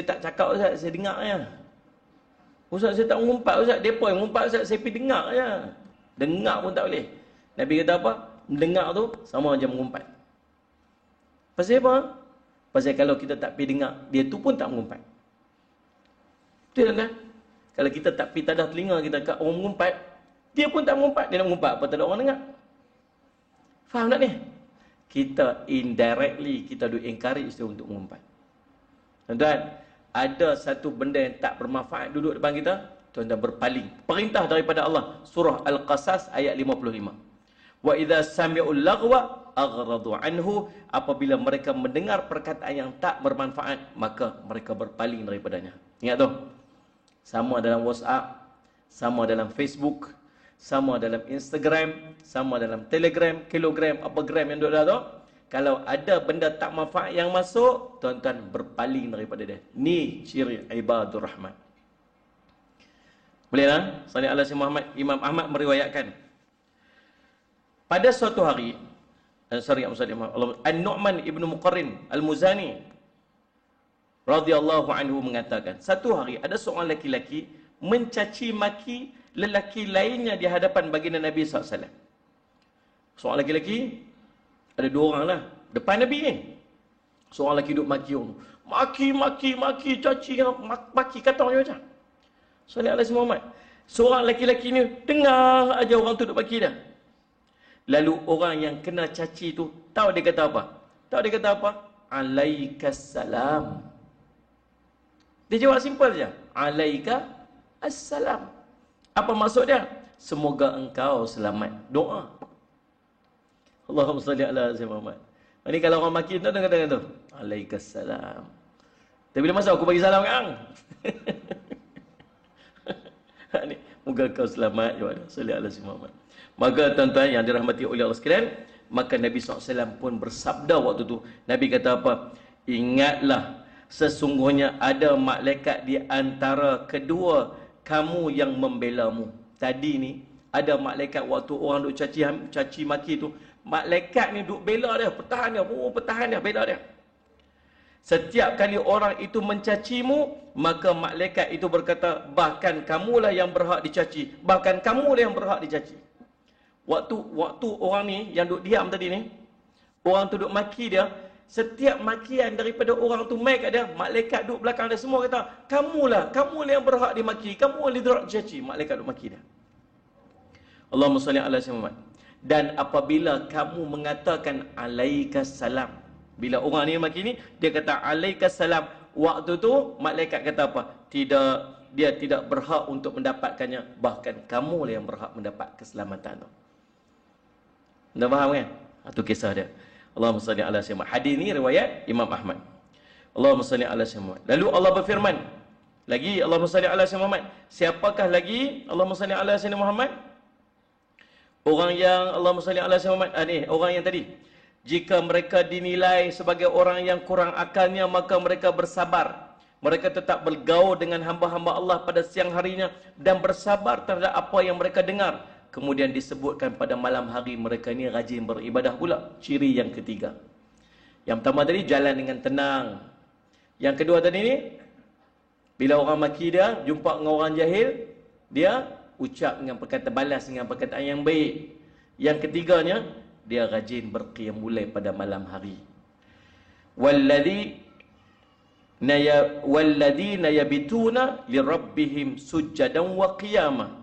tak cakap Ustaz, saya dengar je. Ustaz saya tak mengumpat Ustaz, depa yang mengumpat Ustaz, saya pergi dengar je. Dengar pun tak boleh. Nabi kata apa? Mendengar tu sama macam mengumpat. Pasal apa? Pasal kalau kita tak pergi dengar, dia tu pun tak mengumpat. Betul kan? Kalau kita tak pergi tadah telinga kita kat orang mengumpat, dia pun tak mengumpat. Dia nak mengumpat apa tak ada orang dengar. Faham tak ni? Kita indirectly, kita do encourage dia untuk mengumpat. Tuan-tuan, ada satu benda yang tak bermanfaat duduk depan kita, tuan-tuan berpaling. Perintah daripada Allah. Surah Al-Qasas ayat 55. Wa idza sami'ul lagwa aghradu anhu. Apabila mereka mendengar perkataan yang tak bermanfaat, maka mereka berpaling daripadanya. Ingat tu. Sama dalam WhatsApp, sama dalam Facebook, sama dalam Instagram, sama dalam Telegram, kilogram, apa gram yang duduk dah tu. Kalau ada benda tak manfaat yang masuk, tuan-tuan berpaling daripada dia. Ni ciri ibadur rahman. Boleh lah? Salih ala Muhammad. Imam Ahmad meriwayatkan, pada suatu hari, An-Nu'man ibnu Muqarrin Al-Muzani radhiyallahu anhu mengatakan, satu hari ada seorang lelaki mencaci maki lelaki lainnya di hadapan baginda Nabi SAW. Seorang lelaki, ada dua orang lah depan Nabi ni. Seorang lelaki duduk maki orang tu. Maki, caci, maki, kata orang macam. Salih alaihi Muhammad. Seorang lelaki ni dengar aja orang tu duduk maki dia. Lalu orang yang kena caci tu, tahu dia kata apa? Tahu dia kata apa? Alaikassalam. Dia jawab simple je. Alaikassalam. Apa maksud dia? Semoga engkau selamat. Doa. Allahumma salli ala sayyidina Muhammad. Ini kalau orang maki tu kata tu, alaikassalam. Tapi bila masa aku bagi salam kan? Ni, moga kau selamat ya Allah. Salli ala sayyidina Muhammad. Maka tuan-tuan yang dirahmati oleh Allah sekalian, maka Nabi SAW pun bersabda waktu tu. Nabi kata apa? Ingatlah, sesungguhnya ada malaikat di antara kedua kamu yang membelamu. Tadi ni, ada malaikat waktu orang duk caci maki tu. Malaikat ni duk bela dia, pertahan dia, bela dia. Setiap kali orang itu mencacimu, maka malaikat itu berkata, bahkan kamulah yang berhak dicaci. Bahkan kamulah yang berhak dicaci. Waktu orang ni yang duk diam tadi ni, orang tu duk maki dia, setiap makian daripada orang tu mai kat dia, malaikat duk belakang dia semua kata, kamulah yang berhak dimaki, kamu yang berhak dicaci. Malaikat duk maki dia. Allahumma salli ala sayyidina Muhammad. Dan apabila kamu mengatakan alaikassalam, bila orang ni maki ni, dia kata alaikassalam, waktu tu malaikat kata apa? Dia tidak berhak untuk mendapatkannya, bahkan kamu lah yang berhak mendapat keselamatan tu. Anda faham kan? Itu kisah dia. Allahumma salli ala sayyidina Muhammad. Hadis ni riwayat Imam Ahmad. Allahumma salli ala sayyidina Muhammad. Lalu Allah berfirman lagi, Allahumma salli ala sayyidina Muhammad. Siapakah lagi Allahumma salli ala sayyidina Muhammad? Orang yang Allahumma salli ala sayyidina Muhammad, orang yang tadi, jika mereka dinilai sebagai orang yang kurang akalnya, maka mereka bersabar. Mereka tetap bergaul dengan hamba-hamba Allah pada siang harinya dan bersabar terhadap apa yang mereka dengar. Kemudian disebutkan pada malam hari mereka ni rajin beribadah pula. Ciri yang ketiga. Yang pertama tadi, jalan dengan tenang. Yang kedua tadi ni, bila orang maki dia, jumpa dengan orang jahil, dia ucap dengan perkataan, balas dengan perkataan yang baik. Yang ketiganya, dia rajin berqiyamul pada malam hari. Walladzina yabituna lirabbihim sujjadan wa qiyamah.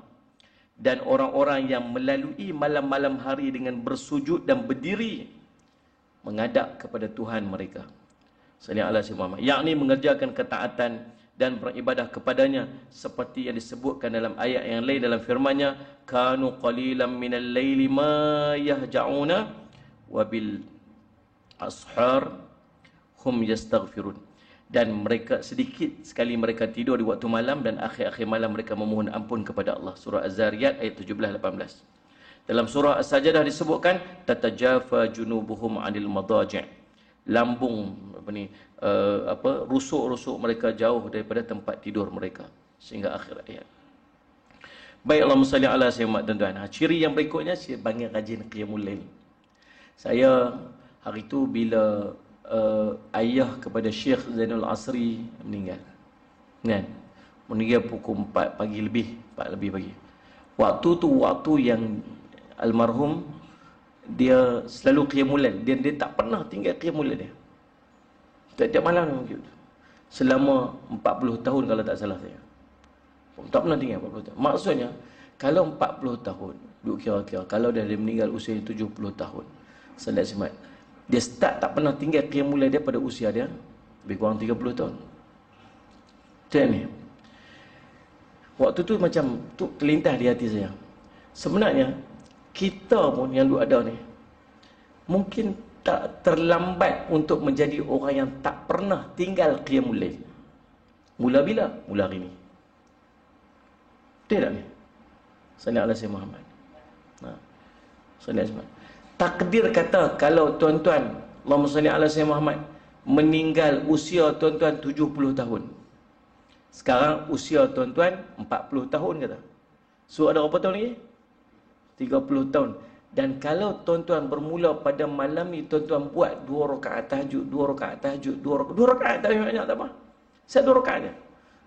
Dan orang-orang yang melalui malam-malam hari dengan bersujud dan berdiri menghadap kepada Tuhan mereka. Sallallahu alaihi wasallam, yakni mengerjakan ketaatan dan beribadah kepadanya seperti yang disebutkan dalam ayat yang lain dalam firman-Nya, kanu qalilan minal laili ma yahja'una wa bil ashar hum yastaghfirun. Dan mereka sedikit sekali mereka tidur di waktu malam dan akhir-akhir malam mereka memohon ampun kepada Allah. Surah Az-Zariyat ayat 17-18. Dalam surah As-Sajdah disebutkan tatajafa junubuhum 'anil madaji'. Lambung rusuk-rusuk mereka jauh daripada tempat tidur mereka sehingga akhir ayat. Baik, Allahumma salli ala sayyidina tuan-tuan. Ciri yang berikutnya, banyak rajin qiyamul lail. Saya hari tu bila ayah kepada Syekh Zainul Asri meninggal. Kan? Meninggal pukul 4 pagi lebih, 4 lebih pagi. Waktu tu waktu yang almarhum dia selalu qiyamul lail. Dia tak pernah tinggal qiyamul lail dia. Tiap malam begitu. Selama 40 tahun kalau tak salah saya. Tak pernah tinggal 40 tahun. Maksudnya kalau 40 tahun, duk kira-kira kalau dia meninggal usia 70 tahun. Salat Jumaat. Dia start tak pernah tinggal qiyamul lail dia pada usia dia lebih kurang 30 tahun. Macam ni. Waktu tu macam tu terlintas di hati saya. Sebenarnya kita pun yang duk ada ni mungkin tak terlambat untuk menjadi orang yang tak pernah tinggal qiyamul lail. Mula bila? Mula hari ni. Betul tak ni? Sallallahu alaihi Muhammad. Sallallahu alaihi Muhammad. Takdir kata kalau tuan-tuan Allahumma salli ala Sayyidina Muhammad, meninggal usia tuan-tuan 70 tahun. Sekarang usia tuan-tuan 40 tahun kata. So ada berapa tahun lagi? 30 tahun. Dan kalau tuan-tuan bermula pada malam ni, tuan-tuan buat 2 rakaat tahajud, 2 rakaat tahajud, 2 rakaat tak banyak tak apa. Saya 2 rakaat je.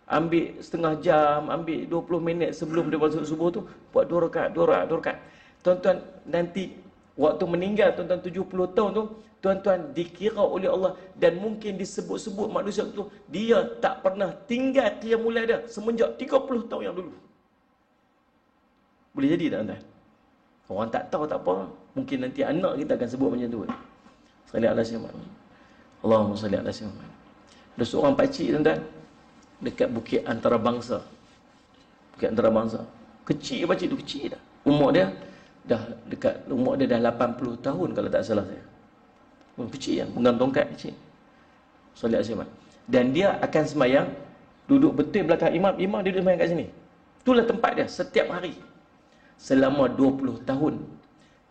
Ambil setengah jam, ambil 20 minit sebelum dia masuk subuh tu, buat 2 rakaat, 2 rakaat, 2 rakaat. Tuan-tuan nanti waktu meninggal tuan-tuan 70 tahun tu, tuan-tuan dikira oleh Allah dan mungkin disebut-sebut manusia tu dia tak pernah tinggal qiyamul lail dia semenjak 30 tahun yang dulu. Boleh jadi tak tuan-tuan? Orang tak tahu tak apa. Mungkin nanti anak kita akan sebut macam tu. Salli ala Sayyidina Muhammad. Allahumma salli ala Sayyidina Muhammad. Ada seorang pakcik tuan-tuan dekat Bukit Antarabangsa. Bukit Antarabangsa. Kecil pakcik tu, kecil dah. Umur dia dah 80 tahun kalau tak salah saya. Kecil kan, pegang tongkat kecil. Salli ala Sayyidina Muhammad. Dan dia akan semayang duduk betul belakang imam, imam dia duduk semayang kat sini. Itulah tempat dia setiap hari. Selama 20 tahun.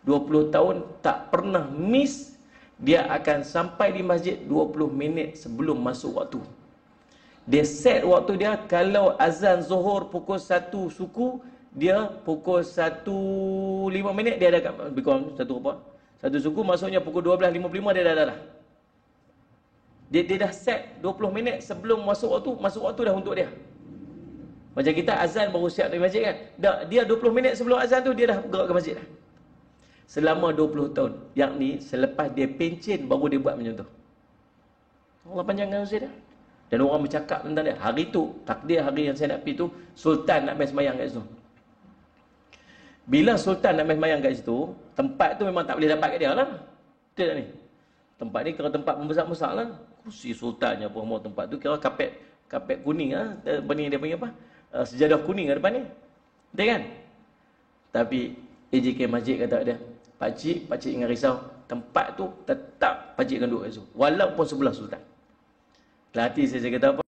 20 tahun tak pernah miss. Dia akan sampai di masjid 20 minit sebelum masuk waktu. Dia set waktu dia, kalau azan Zuhur pukul 1 suku, dia pukul 1.05 minit dia dah kat satu suku, maksudnya pukul 12.55 dia dah. Dia dah set 20 minit sebelum masuk waktu dah untuk dia. Macam kita azan baru siap di masjid kan. Dia 20 minit sebelum azan tu dia dah gerak ke masjid dah. Selama 20 tahun. Yang ni selepas dia pencen baru dia buat macam tu. Allah panjangkan usia dia. Dan orang bercakap tentang dia. Hari tu, takdir hari yang saya nak pergi tu, Sultan nak main semayang kat situ. Bila Sultan nak main semayang kat situ, tempat tu memang tak boleh dapat kat dia lah. Betul tak ni? Tempat ni kira tempat membesar-besar lah. Kursi Sultannya pun mau tempat tu kira kapet kuning lah. Dia panggil apa? Sejadah kuning kat depan ni. Betul kan? Tapi AJK Masjid kata dia, Pakcik jangan risau. Tempat tu tetap pakcik akan duduk kat situ. Walaupun sebelah Sultan. Dalam hati saya kata apa?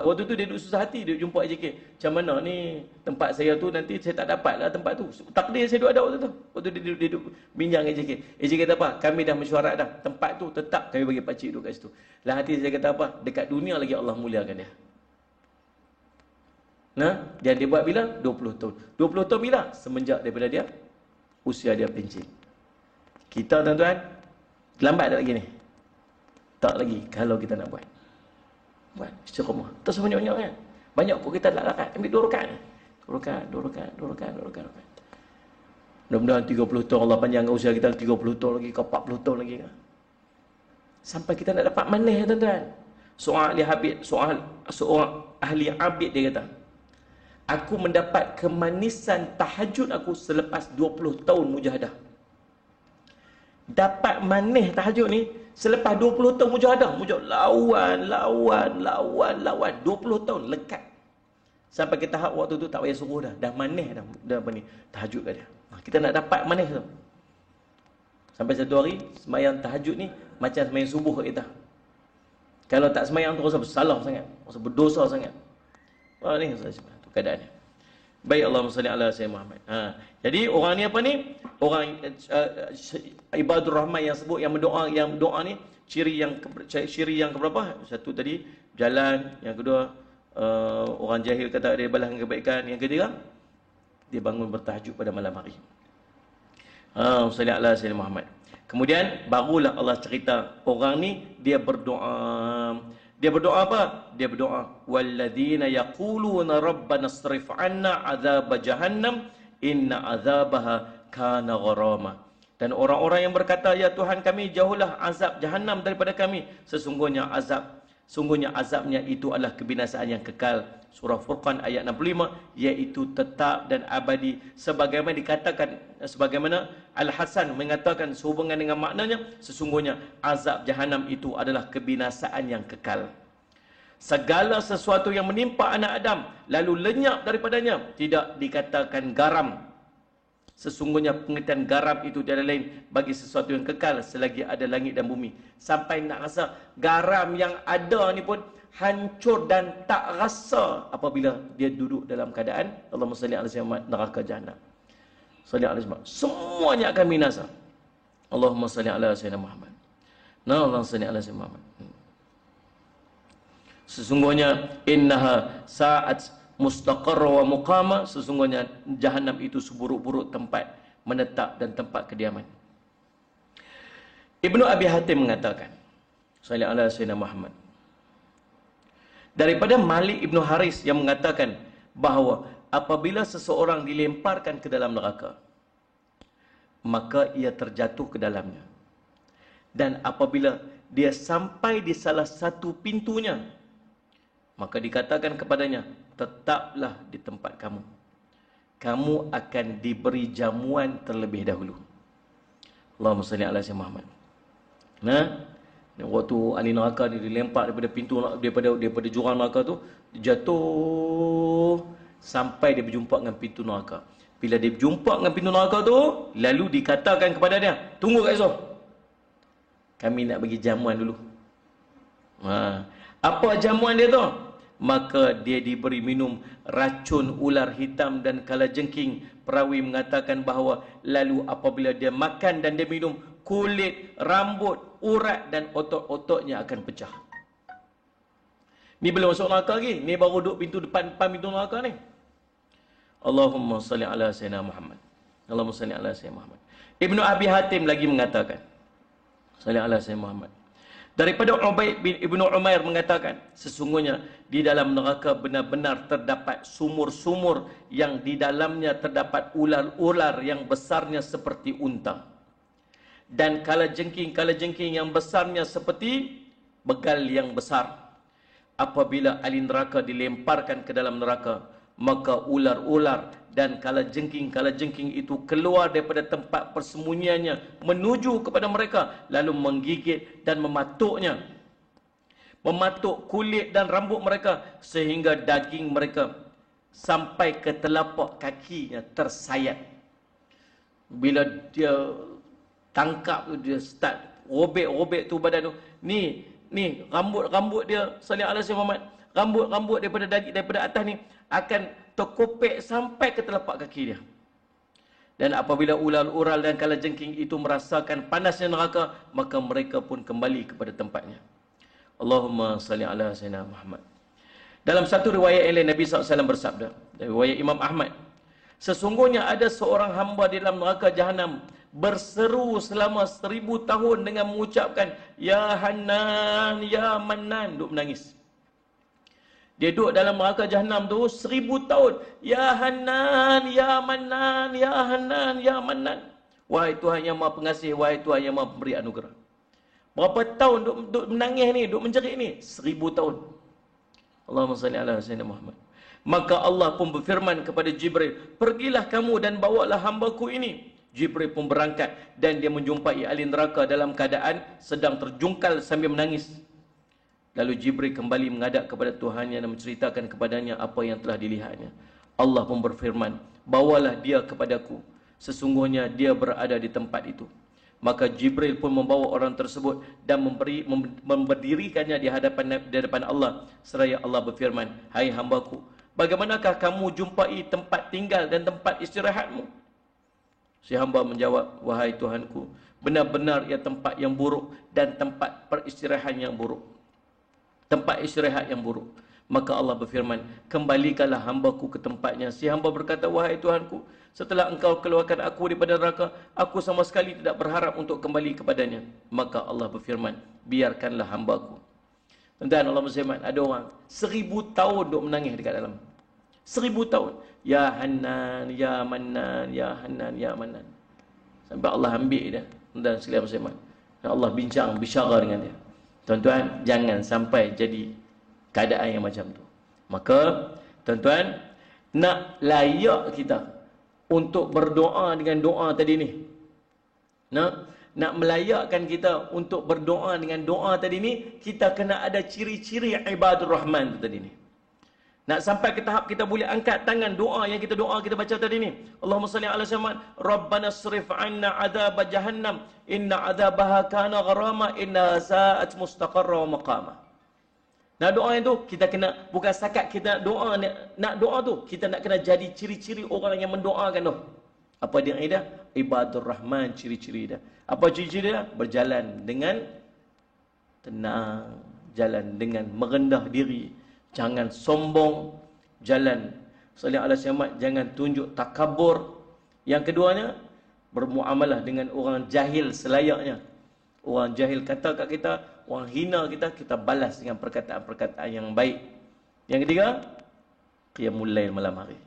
Waktu tu dia duduk susah hati, dia jumpa AJK. Macam mana ni tempat saya tu nanti saya tak dapat lah tempat tu. Takdir saya duduk ada waktu tu. Waktu dia duduk bincang AJK. AJK kata apa? Kami dah mesyuarat dah. Tempat tu tetap kami bagi pakcik duduk kat situ. Dalam hati saya kata apa? Dekat dunia lagi Allah muliakan dia. Nah, dia buat bila? 20 tahun. 20 tahun bila? Semenjak daripada dia usia dia pencen. Kita tuan-tuan, lambat tak lagi ni? Tak lagi kalau kita nak buat. Buat istiqamah. Tak sebanyak-banyak kan? Banyak pun kita tak larat. Ambil 2 rakaat. 2 rakaat. Mudah-mudahan 30 tahun Allah panjangkan usia kita 30 tahun lagi ke 40 tahun lagi kan? Sampai kita nak dapat manis tuan-tuan. Seorang ahli abid dia kata, aku mendapat kemanisan tahajud aku selepas 20 tahun mujahadah. Dapat manis tahajud ni selepas 20 tahun mujahadah. Lawan 20 tahun lekat. Sampai ke tahap waktu tu tak payah suruh dah. Dah manis dah apa ni, tahajud kat dia. Kita nak dapat manis tu. Sampai satu hari semayang tahajud ni macam semayang subuh kat kita. Kalau tak semayang tu rasa bersalah sangat, rasa berdosa sangat. Ni tu keadaannya. Baik, Allahumma salli ala Sayyidina Muhammad. Jadi orang ni apa ni? Orang ibadur rahman yang sebut yang doa ni ciri yang keberapa? Satu tadi jalan, yang kedua orang jahil kata dia balaskan kebaikan, yang ketiga dia bangun bertahajud pada malam hari. Salli ala Sayyidina Muhammad. Kemudian barulah Allah cerita orang ni dia berdoa. Dia berdoa apa? Dia berdoa, walladzina yaquluna rabbana asrif 'anna 'adzab jahannam inna 'adzabaha kana gharama. Dan orang-orang yang berkata, ya Tuhan kami, jauhlah azab jahannam daripada kami. Sesungguhnya azabnya itu adalah kebinasaan yang kekal. Surah Furqan ayat 65, iaitu tetap dan abadi. Sebagaimana Al-Hasan mengatakan sehubungan dengan maknanya, sesungguhnya azab jahannam itu adalah kebinasaan yang kekal. Segala sesuatu yang menimpa anak Adam lalu lenyap daripadanya tidak dikatakan garam. Sesungguhnya pengertian garam itu tiada lain bagi sesuatu yang kekal selagi ada langit dan bumi. Sampai nak rasa garam yang ada ni pun hancur dan tak rasa apabila dia duduk dalam keadaan Allahumma salli ala sayyidina neraka jahannam. Salli alaihi wasallam. Semuanya akan binasa. Allahumma salli ala sayyidina Muhammad. Nah, Allah salli ala sayyidina Muhammad. Sesungguhnya innaha sa'at mustaqarra wa muqama, sesungguhnya jahanam itu seburuk-buruk tempat menetap dan tempat kediaman. Ibnu Abi Hatim mengatakan, salli ala sayyidina Muhammad, daripada Malik Ibnu Haris yang mengatakan bahawa apabila seseorang dilemparkan ke dalam neraka, maka ia terjatuh ke dalamnya. Dan apabila dia sampai di salah satu pintunya, maka dikatakan kepadanya, tetaplah di tempat kamu. Kamu akan diberi jamuan terlebih dahulu. Allahumma salli ala sayyidina Muhammad. Nah, waktu ahli neraka ni dilempar daripada pintu, daripada jurang neraka tu, jatuh sampai dia berjumpa dengan pintu neraka. Bila dia berjumpa dengan pintu neraka tu, lalu dikatakan kepada dia, tunggu kat situ, kami nak bagi jamuan dulu. Apa jamuan dia tu? Maka dia diberi minum racun ular hitam dan kalajengking. Perawi mengatakan bahawa lalu apabila dia makan dan dia minum, kulit, rambut, urat dan otot-ototnya akan pecah. Ni belum masuk neraka lagi. Ni baru duduk pintu depan pintu neraka ni. Allahumma salli ala sayyidina Muhammad. Allahumma salli ala sayyidina Muhammad. Ibnu Abi Hatim lagi mengatakan, salli ala sayyidina Muhammad, daripada Ubaid bin Ibnu Umair mengatakan, sesungguhnya di dalam neraka benar-benar terdapat sumur-sumur yang di dalamnya terdapat ular-ular yang besarnya seperti unta, dan kalajengking yang besarnya seperti begal yang besar. Apabila ahli neraka dilemparkan ke dalam neraka, maka ular-ular dan kalajengking itu keluar daripada tempat persembunyiannya menuju kepada mereka, lalu menggigit dan mematuk kulit dan rambut mereka, sehingga daging mereka sampai ke telapak kakinya tersayat. Bila dia tangkap tu, dia start robek tu badan tu. Ni rambut dia, salli ala sayyidina Muhammad, rambut daripada daging, daripada atas ni akan terkopek sampai ke telapak kaki dia. Dan apabila ular-ular dan kalajengking itu merasakan panasnya neraka, maka mereka pun kembali kepada tempatnya. Allahumma salli ala sayyidina Muhammad. Dalam satu riwayat yang lain, Nabi SAW bersabda, riwayat Imam Ahmad, sesungguhnya ada seorang hamba di dalam neraka jahanam berseru selama 1000 tahun dengan mengucapkan, Ya Hanan, Ya Mannan, duk menangis. Dia duduk dalam neraka jahanam tu 1000 tahun. Ya Hanan, Ya Mannan, Ya Hanan, Ya Mannan. Wahai Tuhan yang Maha Pengasih, wahai Tuhan yang Maha Pemberi anugerah. Berapa tahun duduk menangis ni, duduk menjerit ni? 1000 tahun. Allahumma salli ala sayyidina Muhammad. Maka Allah pun berfirman kepada Jibril, pergilah kamu dan bawalah hambaku ini. Jibril pun berangkat dan dia menjumpai ahli neraka dalam keadaan sedang terjungkal sambil menangis. Lalu Jibril kembali menghadap kepada Tuhannya dan menceritakan kepadanya apa yang telah dilihatnya. Allah pun berfirman, bawalah dia kepadaku, sesungguhnya dia berada di tempat itu. Maka Jibril pun membawa orang tersebut dan memberdirikannya di hadapan Allah. Seraya Allah berfirman, hai hambaku, bagaimanakah kamu jumpai tempat tinggal dan tempat istirahatmu? Si hamba menjawab, wahai Tuhanku, benar-benar ia tempat yang buruk dan tempat peristirahat yang buruk. Tempat istirahat yang buruk. Maka Allah berfirman, kembalikanlah hambaku ke tempatnya. Si hamba berkata, wahai Tuhanku, setelah engkau keluarkan aku daripada neraka, aku sama sekali tidak berharap untuk kembali kepadanya. Maka Allah berfirman, biarkanlah hambaku. Dan Allah berfirman, ada orang 1000 tahun duk menangis dekat dalam. 1000 tahun. Ya Hanan, Ya Mannan, Ya Hanan, Ya Mannan. Sampai Allah ambil dia. Dan sekalian berfirman, Allah bicara dengan dia. Tuan-tuan, jangan sampai jadi keadaan yang macam tu. Maka, tuan-tuan, nak layak kita untuk berdoa dengan doa tadi ni. Nak melayakkan kita untuk berdoa dengan doa tadi ni, kita kena ada ciri-ciri ibadur rahman tu tadi ni. Nak sampai ke tahap kita boleh angkat tangan doa yang kita baca tadi ni. Allahumma salli ala sayyidina Rabbana srif 'anna 'adzab jahannam inna 'adzabaha kana gharama inna sa'at mustaqarra wa maqama. Nah, doa itu kita kena, bukan setakat kita nak doa tu, kita nak kena jadi ciri-ciri orang yang mendoakan tu. Apa dia? Ibadur Rahman, ciri-ciri dia. Apa ciri-ciri dia? Berjalan dengan tenang, jalan dengan merendah diri, jangan sombong, jalan salih ala syamat, jangan tunjuk takabur. Yang keduanya, bermuamalah dengan orang jahil selayaknya. Orang jahil kata kat kita, orang hina kita, kita balas dengan perkataan-perkataan yang baik. Yang ketiga, qiyamul lail malam hari.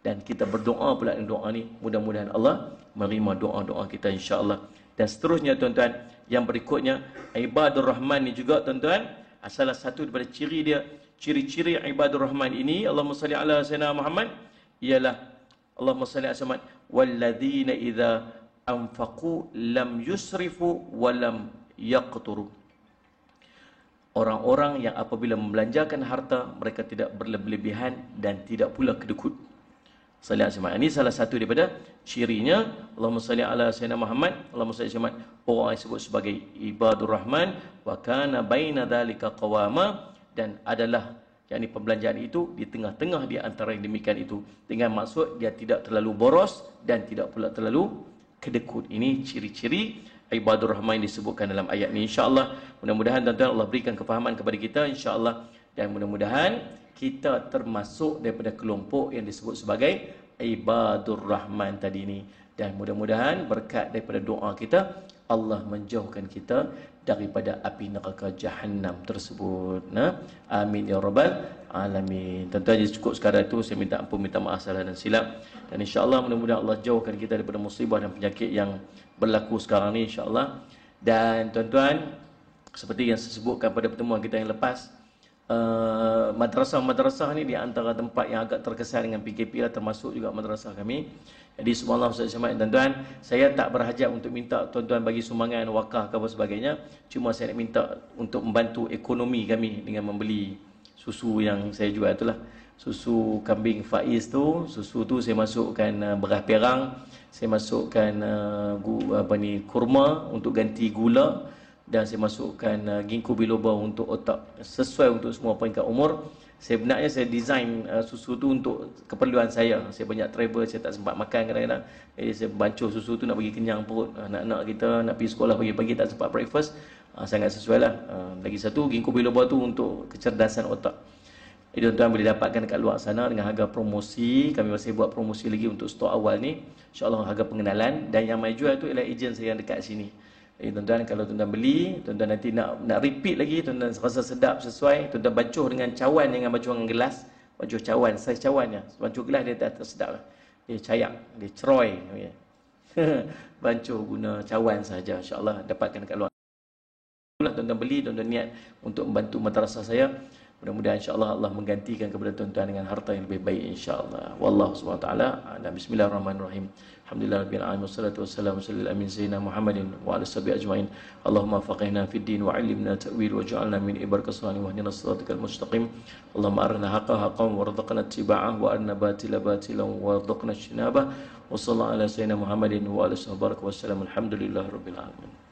Dan kita berdoa pula dengan doa ni, mudah-mudahan Allah menerima doa-doa kita insya-Allah. Dan seterusnya tuan-tuan, yang berikutnya ibadur rahman ni juga tuan-tuan, salah satu daripada ciri dia, ciri-ciri ibadur rahman ini, Allahumma salli ala sayyidina Muhammad, ialah Allahumma salli ala Muhammad walladzina idza anfaqu lam yusrifu wa lam yaqturu. Orang-orang yang apabila membelanjakan harta, mereka tidak berlebihan dan tidak pula kedekut. Salih ala Muhammad. Ini salah satu daripada cirinya. Allahumma salli ala sayyidina Muhammad, Allahumma salli ala Muhammad. Orang yang disebut sebagai ibadur rahman wa kana baina dzalika qawama, dan adalah yakni pembelanjaan itu di tengah-tengah di antara yang demikian itu, dengan maksud dia tidak terlalu boros dan tidak pula terlalu kedekut. Ini ciri-ciri ibadur rahman yang disebutkan dalam ayat ini insya-Allah. Mudah-mudahan tuan-tuan Allah berikan kefahaman kepada kita insya-Allah, dan mudah-mudahan kita termasuk daripada kelompok yang disebut sebagai ibadur rahman tadi ini, dan mudah-mudahan berkat daripada doa kita Allah menjauhkan kita daripada api neraka Jahannam tersebut. Amin ya rabbal alamin. Tuan-tuan, cukup sekadar itu. Saya minta ampun, minta maaf salah dan silap, dan insya-Allah mudah-mudahan Allah jauhkan kita daripada musibah dan penyakit yang berlaku sekarang ni insya-Allah. Dan tuan-tuan, seperti yang saya sebutkan pada pertemuan kita yang lepas, madrasah-madrasah ni di antara tempat yang agak terkesan dengan PKP lah, termasuk juga madrasah kami. Jadi subhanallah tuan-tuan, saya tak berhajat untuk minta tuan-tuan bagi sumbangan wakaf ke apa sebagainya. Cuma saya nak minta untuk membantu ekonomi kami dengan membeli susu yang saya jual itulah. Susu kambing Faiz tu, susu tu saya masukkan beras perang, saya masukkan kurma untuk ganti gula, dan saya masukkan ginkgo biloba untuk otak, sesuai untuk semua peringkat umur. Sebenarnya saya design susu tu untuk keperluan saya. Saya banyak travel, saya tak sempat makan kadang-kadang. Jadi saya bancuh susu tu nak bagi kenyang perut anak-anak kita, nak pergi sekolah pagi-pagi tak sempat breakfast. Sangat sesuai lah. Lagi satu, ginkgo biloba tu untuk kecerdasan otak. Jadi tuan-tuan boleh dapatkan dekat luar sana dengan harga promosi. Kami masih buat promosi lagi untuk stok awal ni, InsyaAllah harga pengenalan. Dan yang mai jual tu ialah ejen saya yang dekat sini. Jadi tuan-tuan, kalau tuan-tuan beli, tuan-tuan nanti nak repeat lagi, tuan-tuan rasa sedap sesuai, tuan-tuan bancuh dengan cawan, jangan bancuh dengan gelas. Bancuh cawan, saiz cawannya. Bancuh gelas dia tak sedap lah. Dia cayak, dia ceroy. Bancuh guna cawan saja, insya-Allah dapatkan dekat luar. Tuan-tuan beli, tuan-tuan niat untuk membantu madrasah saya. Mudah-mudahan insya-Allah Allah menggantikan kepada tuan-tuan dengan harta yang lebih baik insya-Allah. Wallahu subhanahu wa taala. Bismillahirrahmanirrahim. Alhamdulillahirabbil alamin, wassalatu wassalamu ala sayyidina Muhammadin wa ala sahbihi ajmain. Allahumma faqihna fid din wa 'allimna ta'wil wa ja'alna min ibarakaslani wa hdina siratal mustaqim. Allahumma arina haqqan haqqan warzuqna ittiba'ah wa arina batila batilan warzuqna ijtinabah. Wa sallallahu ala sayyidina Muhammadin wa ala sahbihi wasallam. Alhamdulillahirabbil alamin.